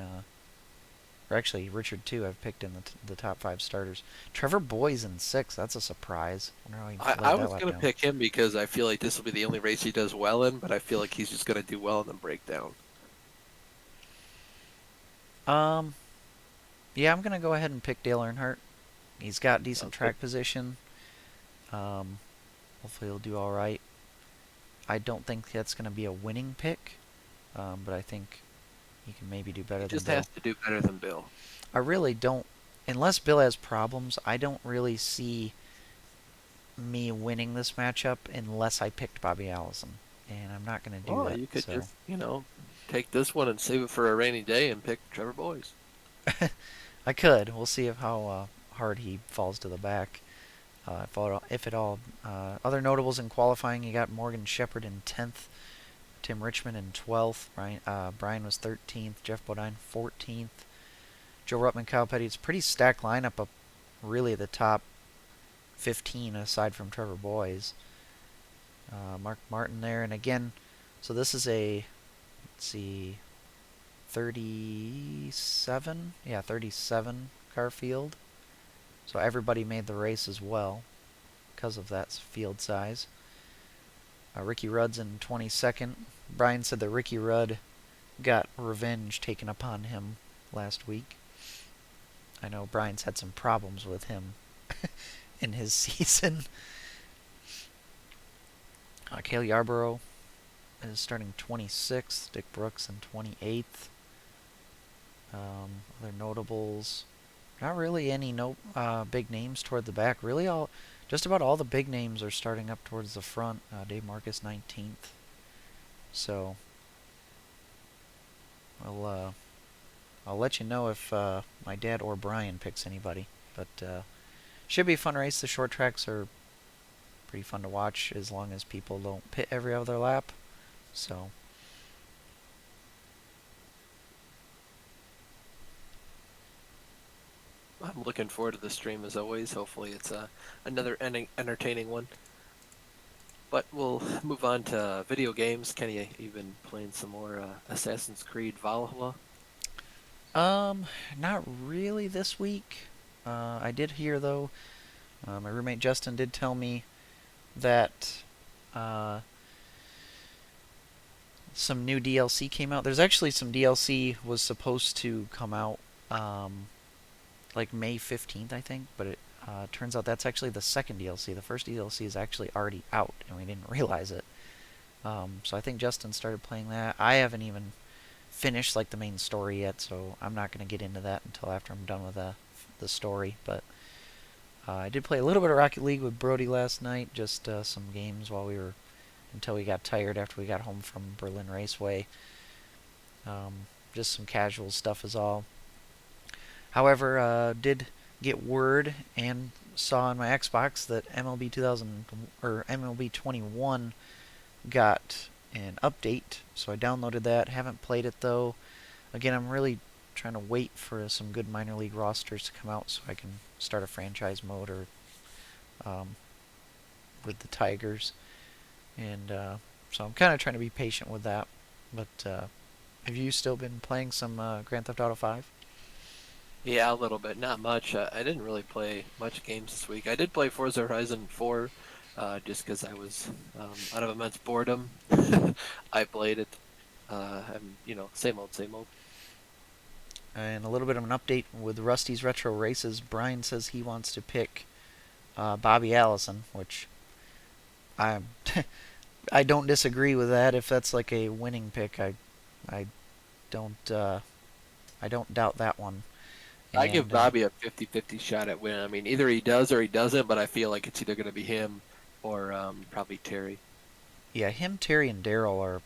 or actually Richard too, I've picked in the top five starters. Trevor Boy's in six. That's a surprise. I wonder how he I laid that was lap gonna down. pick him because I feel like this will be the only race he does well in, but I feel like he's just gonna do well and then break down. Um, yeah, I'm gonna go ahead and pick Dale Earnhardt. He's got decent Sounds good. track position. Um, hopefully he'll do all right. I don't think that's gonna be a winning pick, but I think he can maybe do He better than just Bill. has to do better than Bill. I really don't. Unless Bill has problems, I don't really see me winning this matchup unless I picked Bobby Allison, and I'm not going to do Well, that. you could So just, take this one and save it for a rainy day and pick Trevor Boys. I could. We'll see if how hard he falls to the back, if at all. Other notables in qualifying, you got Morgan Shepherd in 10th, Tim Richmond in 12th, Brian was 13th, Jeff Bodine 14th, Joe Ruttman, Kyle Petty. It's a pretty stacked lineup up really the top 15 aside from Trevor Boys. Mark Martin there, and again, so this is a, let's see, 37? Yeah, 37 car field. So everybody made the race as well because of that field size. Ricky Rudd's in 22nd. Brian said that Ricky Rudd got revenge taken upon him last week. I know Brian's had some problems with him in his season. Cale Yarborough is starting 26th. Dick Brooks in 28th. Other notables. Not really any big names toward the back. Really, just about all the big names are starting up towards the front. Dave Marcus 19th. So I'll let you know if my dad or Brian picks anybody. But should be a fun race. The short tracks are pretty fun to watch as long as people don't pit every other lap. So I'm looking forward to the stream as always. Hopefully, it's another entertaining one. But we'll move on to video games. Kenny, you've been playing some more Assassin's Creed Valhalla. not really this week. I did hear though. My roommate Justin did tell me that uh, some new DLC came out. There's actually some DLC was supposed to come out like May 15th, I think, but it turns out that's actually the second DLC. The first DLC is actually already out, and we didn't realize it. So I think Justin started playing that. I haven't even finished like the main story yet, so I'm not going to get into that until after I'm done with the story. But I did play a little bit of Rocket League with Brody last night, just some games until we got tired after we got home from Berlin Raceway. Just some casual stuff is all. However, did get word and saw on my Xbox that MLB 2000 or MLB 21 got an update, so I downloaded that. Haven't played it though. Again, I'm really trying to wait for some good minor league rosters to come out so I can start a franchise mode or um, with the Tigers, and so I'm kind of trying to be patient with that. But have you still been playing some Grand Theft Auto 5? Yeah, a little bit, not much. I didn't really play much games this week. I did play Forza Horizon 4, just because I was out of immense boredom. I played it, and same old, same old. And a little bit of an update with Rusty's Retro Races. Brian says he wants to pick Bobby Allison, which I I don't disagree with that. If that's like a winning pick, I don't I don't doubt that one. I give And Bobby a 50-50 shot at winning. I mean, either he does or he doesn't, but I feel like it's either going to be him or probably Terry. Yeah, him, Terry, and Daryl are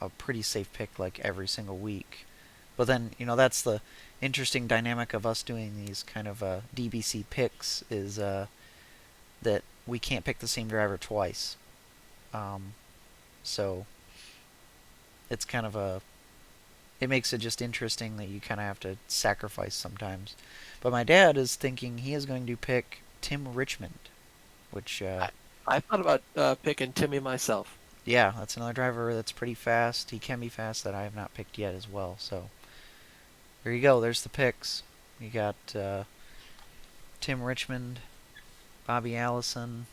a pretty safe pick like every single week. But then, that's the interesting dynamic of us doing these kind of DBC picks is that we can't pick the same driver twice. Um, so it's kind of it makes it just interesting that you kind of have to sacrifice sometimes. But my dad is thinking he is going to pick Tim Richmond, which, I I thought about picking Timmy myself. yeah, that's another driver that's pretty fast. He can be fast that I have not picked yet as well. So there you go. There's the picks. You got Tim Richmond, Bobby Allison,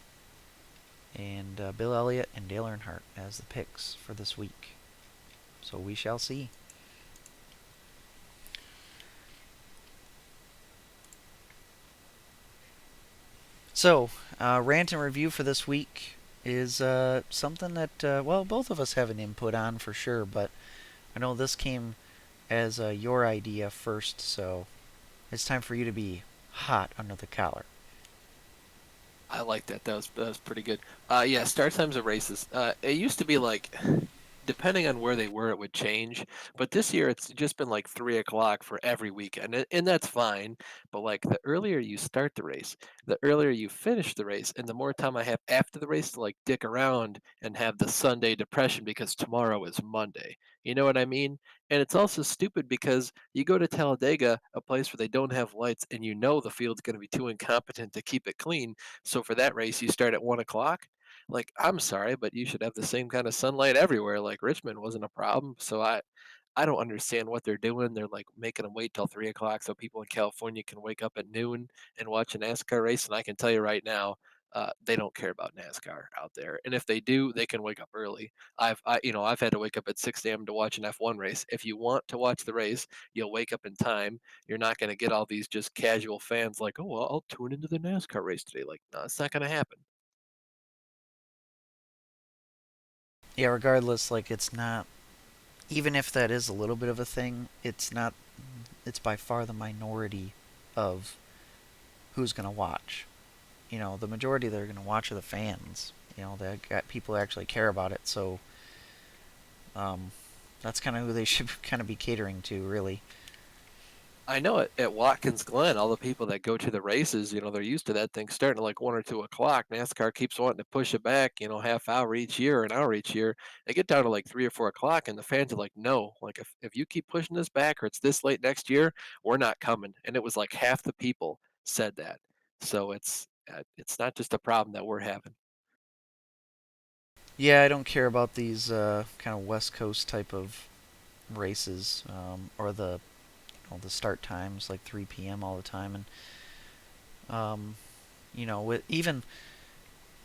and Bill Elliott and Dale Earnhardt as the picks for this week. So we shall see. So, rant and review for this week is something that, well, both of us have an input on for sure, but I know this came as your idea first, so it's time for you to be hot under the collar. I like that. That was pretty good. Yeah, start times of races. It used to be like, depending on where they were, it would change. But this year, it's just been like 3 o'clock for every weekend, and that's fine. But like the earlier you start the race, the earlier you finish the race, and the more time I have after the race to like dick around and have the Sunday depression because tomorrow is Monday. You know what I mean? And it's also stupid because you go to Talladega, a place where they don't have lights, and you know the field's going to be too incompetent to keep it clean. So for that race, you start at 1 o'clock. Like, I'm sorry, but you should have the same kind of sunlight everywhere. Like Richmond wasn't a problem. So I don't understand what they're doing. They're like making them wait till 3 o'clock so people in California can wake up at noon and watch a NASCAR race. And I can tell you right now, they don't care about NASCAR out there. And if they do, they can wake up early. I've had to wake up at 6 a.m. to watch an F1 race. If you want to watch the race, you'll wake up in time. You're not going to get all these just casual fans like, oh, well, I'll tune into the NASCAR race today. Like, no, it's not going to happen. Yeah, regardless, like, it's not, even if that is a little bit of a thing, it's not, it's by far the minority of who's going to watch. The majority that are going to watch are the fans. They got people who actually care about it, so um, that's kind of who they should kind of be catering to, really. I know at Watkins Glen, all the people that go to the races, they're used to that thing starting at like 1 or 2 o'clock. NASCAR keeps wanting to push it back, half hour each year, an hour each year. They get down to like 3 or 4 o'clock, and the fans are like, "No, like if you keep pushing this back, or it's this late next year, we're not coming." And it was like half the people said that. So it's not just a problem that we're having. Yeah, I don't care about these kind of West Coast type of races, or the start times like 3 p.m. all the time, and um, with even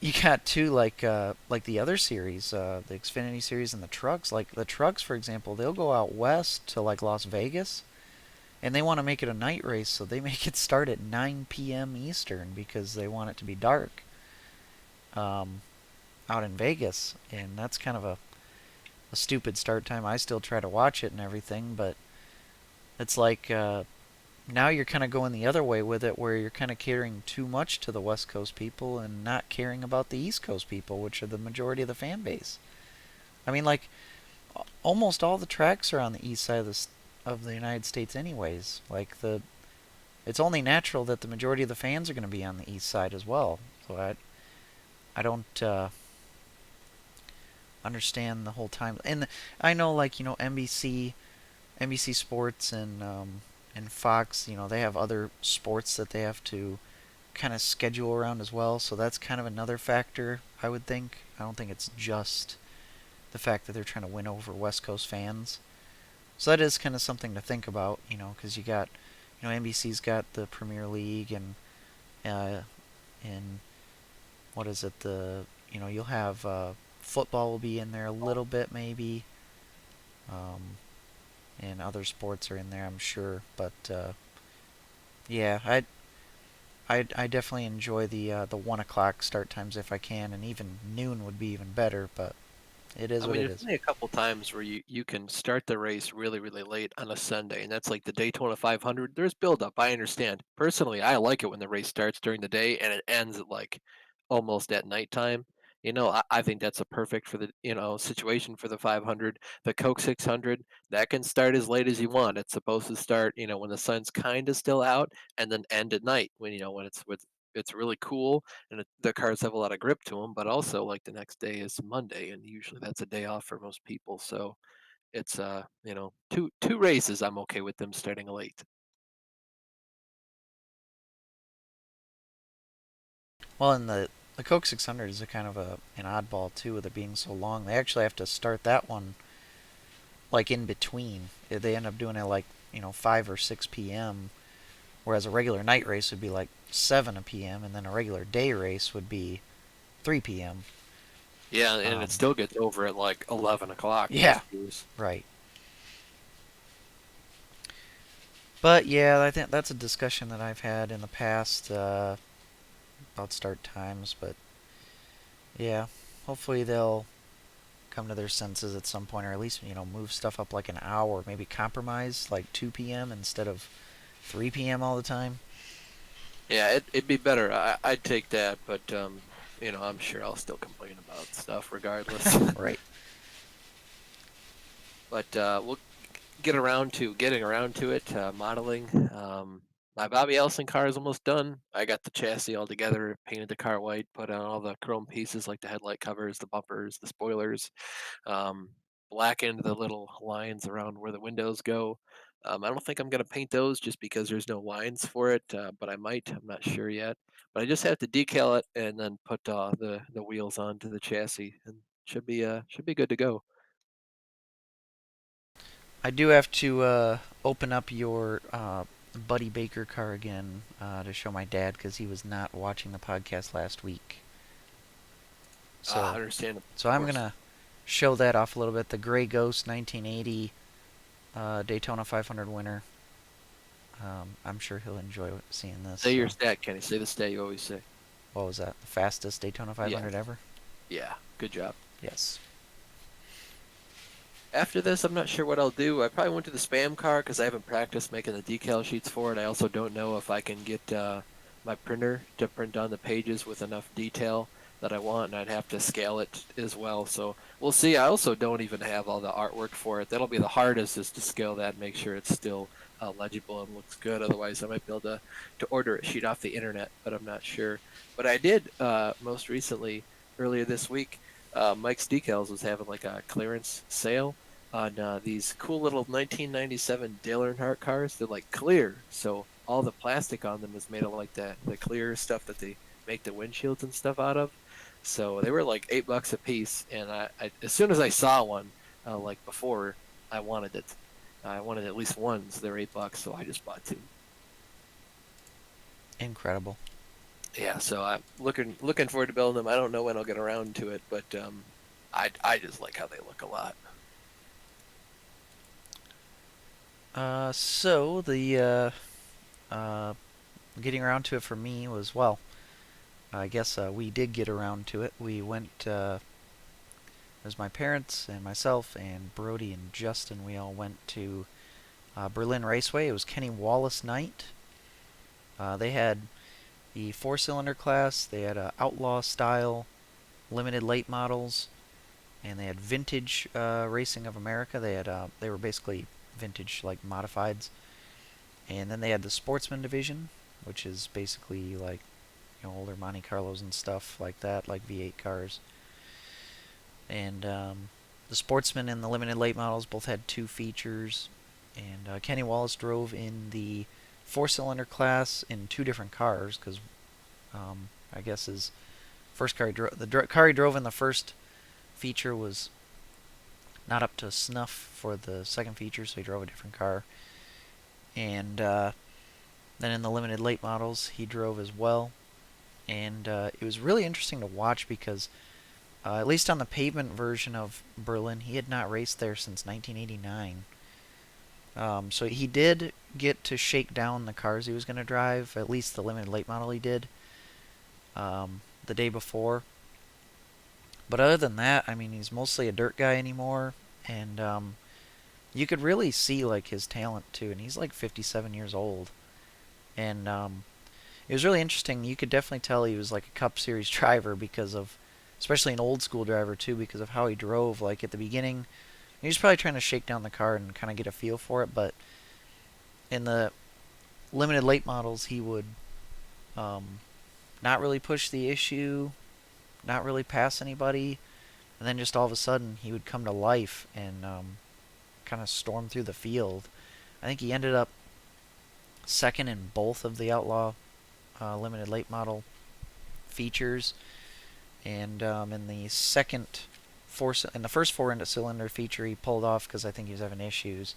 you got two like the other series, the Xfinity series and the trucks. Like the trucks, for example, they'll go out west to like Las Vegas, and they want to make it a night race, so they make it start at 9 p.m. Eastern because they want it to be dark um, out in Vegas, and that's kind of a stupid start time. I still try to watch it and everything, but it's like now you're kind of going the other way with it, where you're kind of catering too much to the West Coast people and not caring about the East Coast people, which are the majority of the fan base. I mean, like almost all the tracks are on the east side of the United States, anyways. Like it's only natural that the majority of the fans are going to be on the east side as well. So I don't understand the whole time. And I know, like NBC Sports and Fox, they have other sports that they have to kind of schedule around as well. So that's kind of another factor, I would think. I don't think it's just the fact that they're trying to win over West Coast fans. So that is kind of something to think about, because you got, NBC's got the Premier League uh, and what is it? You'll have football will be in there a little bit maybe, um, and other sports are in there, I'm sure. But yeah, I definitely enjoy the 1 o'clock start times if I can, and even noon would be even better. But it is I what mean, it there's is. only a couple times where you can start the race really, really late on a Sunday, and that's like the Daytona 500. There's buildup. I understand. Personally, I like it when the race starts during the day and it ends at like almost at nighttime. I think that's a perfect for the situation for the 500. The Coke 600 that can start as late as you want. It's supposed to start when the sun's kind of still out, and then end at night when it's really cool and the cars have a lot of grip to them. But also, like, the next day is Monday, and usually that's a day off for most people. So it's two races. I'm okay with them starting late. Well, and the Coke 600 is a kind of an oddball too, with it being so long. They actually have to start that one like in between. They end up doing it like 5 or 6 p.m. Whereas a regular night race would be like 7 p.m. and then a regular day race would be 3 p.m. Yeah, and it Um, still gets over at like 11 o'clock yeah, most years. right. But yeah, I think that's a discussion that I've had in the past about start times. But yeah, hopefully they'll come to their senses at some point, or at least move stuff up like an hour, maybe compromise like 2 p.m. instead of 3 p.m. all the time. Yeah, it'd be better. I'd take that, but I'm sure I'll still complain about stuff regardless. Right. But we'll getting around to it. Modeling. My Bobby Allison car is almost done. I got the chassis all together, painted the car white, put on all the chrome pieces like the headlight covers, the bumpers, the spoilers. um, Blackened the little lines around where the windows go. I don't think I'm going to paint those just because there's no lines for it, but I might. I'm not sure yet. But I just have to decal it and then put the wheels onto the chassis, and should be good to go. I do have to open up your Buddy Baker car again to show my dad because he was not watching the podcast last week. So, Understandable, so of I'm course. gonna show that off a little bit. The Gray Ghost 1980 Daytona 500 winner. I'm sure he'll enjoy seeing this. Say your So, stat, Kenny. Say the stat you always say. what was that? The fastest Daytona Yeah, 500 ever? yeah. Good job. Yes. After this, I'm not sure what I'll do. I probably went to the spam car because I haven't practiced making the decal sheets for it. I also don't know if I can get my printer to print on the pages with enough detail that I want, and I'd have to scale it as well. So we'll see. I also don't even have all the artwork for it. That'll be the hardest, is to scale that and make sure it's still legible and looks good. Otherwise, I might be able to order a sheet off the internet, but I'm not sure. But I did most recently, earlier this week, Mike's Decals was having like a clearance sale on these cool little 1997 Dale Earnhardt cars. They're like clear, so all the plastic on them is made of like the clear stuff that they make the windshields and stuff out of. So they were like $8 a piece, and I as soon as I saw one, like before, I wanted it. I wanted at least one, so they're $8, so I just bought two. Incredible. Yeah, so I'm looking forward to building them. I don't know when I'll get around to it, but I just like how they look a lot. So the uh, getting around to it for me was, well, I guess we did get around to it. We went. It was my parents and myself and Brody and Justin. We all went to Berlin Raceway. It was Kenny Wallace night. They had the four-cylinder class. They had outlaw style limited late models, and they had vintage racing of America. They were basically vintage like modifieds, and then they had the sportsman division, which is basically like older Monte Carlos and stuff like that, like V8 cars. And the sportsman and the limited late models both had two features. And Kenny Wallace drove in the four-cylinder class in two different cars because I guess his first car the car he drove in the first feature was not up to snuff for the second feature, so he drove a different car. And then in the limited late models, he drove as well. And it was really interesting to watch because, at least on the pavement version of Berlin, he had not raced there since 1989. So he did get to shake down the cars he was going to drive, at least the limited late model he did, the day before. But other than that, I mean, he's mostly a dirt guy anymore, and you could really see like his talent too. And he's like 57 years old, and it was really interesting. You could definitely tell he was like a Cup Series driver because of especially an old school driver too, because of how he drove. Like at the beginning, he was probably trying to shake down the car and kind of get a feel for it. But in the limited late models, he would um, not really push the issue, not really pass anybody, and then just all of a sudden he would come to life and kind of storm through the field. I think he ended up second in both of the Outlaw limited late model features, and in the in the first four-cylinder feature he pulled off because I think he was having issues,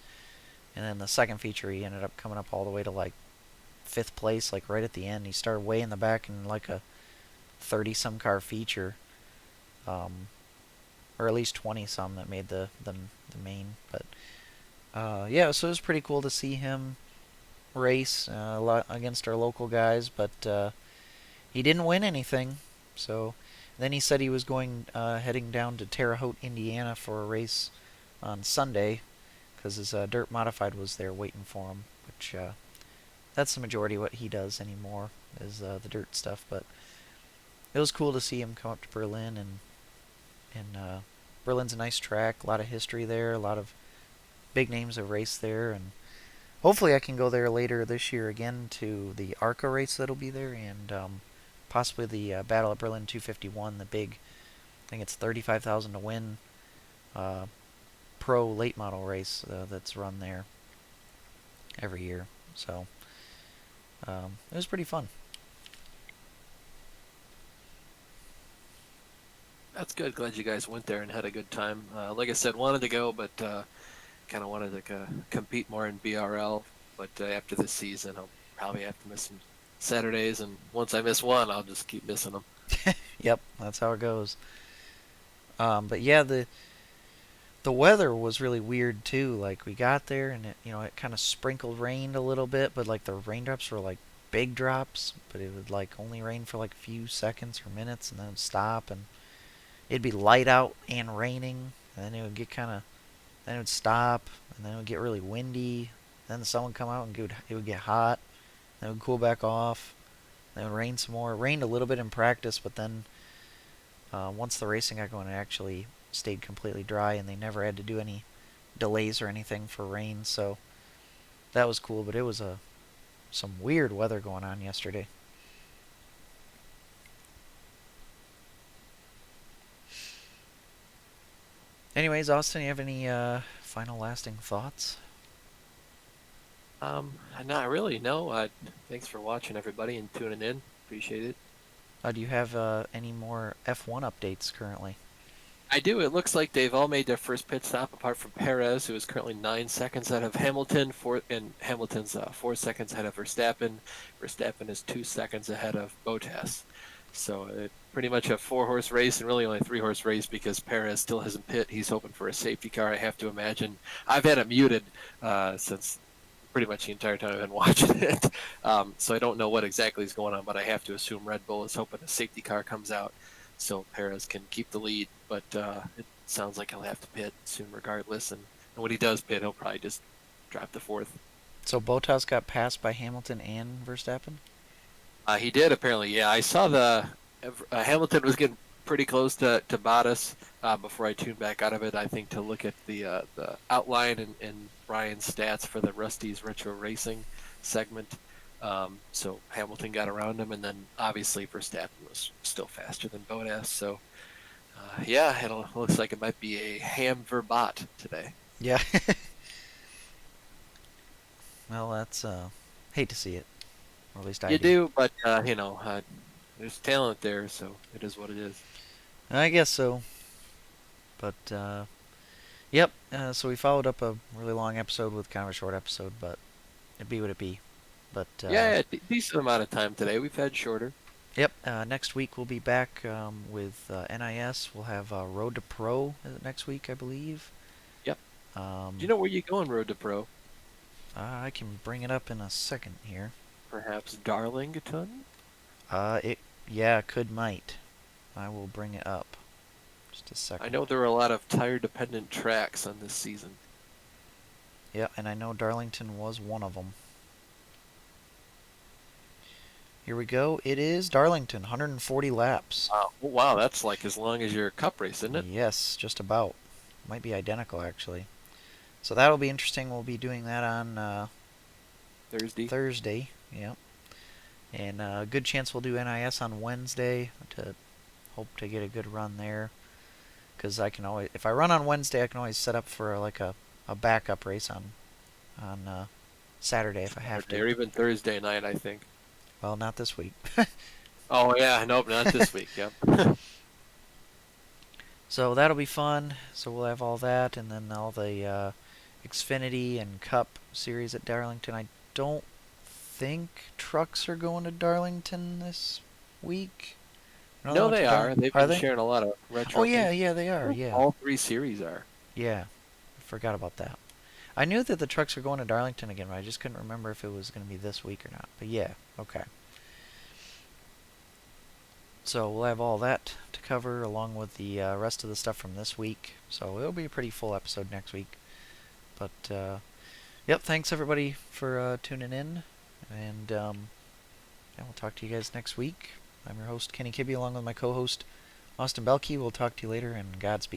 and then the second feature he ended up coming up all the way to like fifth place, like right at the end. He started way in the back in like a 30 some car feature, um, or at least 20 some that made the main. But yeah, so it was pretty cool to see him race a lot against our local guys, but he didn't win anything. So then he said he was going heading down to Terre Haute, Indiana for a race on Sunday because his dirt modified was there waiting for him, which that's the majority of what he does anymore is the dirt stuff. But it was cool to see him come up to Berlin, and Berlin's a nice track, a lot of history there, a lot of big names have raced there, and hopefully I can go there later this year again to the ARCA race that'll be there, and possibly the Battle of Berlin 251, the big, I think it's 35,000 to win uh, pro late model race that's run there every year. So it was pretty fun. That's good. Glad you guys went there and had a good time. Like I said, wanted to go, but kind of wanted to compete more in BRL. But after this season, I'll probably have to miss some Saturdays, and once I miss one, I'll just keep missing them. Yep, that's how it goes. But yeah, the weather was really weird too. Like we got there and it kind of sprinkled rained a little bit, but like the raindrops were like big drops, but it would like only rain for like a few seconds or minutes and then it'd stop, and it'd be light out and raining, and then it would get kind of, then it would stop, and then it would get really windy. Then the sun would come out and it would get hot. Then it would cool back off. Then it would rain some more. It rained a little bit in practice, but then once the racing got going, it actually stayed completely dry, and they never had to do any delays or anything for rain. So that was cool. But it was some weird weather going on yesterday. Anyways, Austin, you have any final lasting thoughts? Not really. No. Thanks for watching, everybody, and tuning in. Appreciate it. Do you have any more F1 updates currently? I do. It looks like they've all made their first pit stop, apart from Perez, who is currently 9 seconds ahead of Hamilton. And Hamilton's 4 seconds ahead of Verstappen. Verstappen is 2 seconds ahead of Bottas. So pretty much a four-horse race, and really only a three-horse race because Perez still hasn't pit. He's hoping for a safety car, I have to imagine. I've had it muted since pretty much the entire time I've been watching it. So I don't know what exactly is going on, but I have to assume Red Bull is hoping a safety car comes out so Perez can keep the lead. But it sounds like he'll have to pit soon regardless. And when he does pit, he'll probably just drop to fourth. So Bottas got passed by Hamilton and Verstappen? He did, apparently. Yeah, I saw Hamilton was getting pretty close to Bottas before I tuned back out of it, I think, to look at the outline and Brian's stats for the Rusty's Retro Racing segment. So Hamilton got around him, and then obviously Verstappen was still faster than Bottas. So yeah, it looks like it might be a ham verbot today. Yeah. Well, that's hate to see it, or at least I You do. do, but there's talent there, so it is what it is. I guess so. But yep. So we followed up a really long episode with kind of a short episode, but it be what it be. But Yeah, decent amount of time today. We've had shorter. yep. Next week we'll be back with NIS. We'll have Road to Pro next week, I believe. Yep. Do you Um, know where you going, Road to Pro? I can bring it up in a second here. Perhaps Darlington? It yeah, could might. I will bring it up. Just a I second. know there are a lot of tire-dependent tracks on this season. Yeah, and I know Darlington was one of them. Here we go. It is Darlington, 140 laps. Wow. Oh, wow, that's like as long as your cup race, isn't it? Yes, just about. Might be identical actually. So that'll be interesting. We'll be doing that on Thursday. Thursday. Yep. And a good chance we'll do NIS on Wednesday to hope to get a good run there. Because I can always, if I run on Wednesday, I can always set up for a backup race on Saturday if I have Saturday to. or even Thursday night, I think. Well, not this week. Oh yeah, nope, not this week. Yep. So that'll be fun. So we'll have all that, and then all the Xfinity and Cup series at Darlington. I don't think trucks are going to Darlington this week. No, they No, went to they are. They've Are been they? sharing a lot of Oh retro yeah, things. yeah, they I are. think Yeah, all three series are. yeah. I forgot about that. I knew that the trucks were going to Darlington again, but I just couldn't remember if it was going to be this week or not. But yeah, okay. So we'll have all that to cover along with the rest of the stuff from this week. So it'll be a pretty full episode next week. But yep, thanks everybody for tuning in, and yeah, we'll talk to you guys next week. I'm your host Kenny Kibbe along with my co-host Austin Belkey. We'll talk to you later, and Godspeed.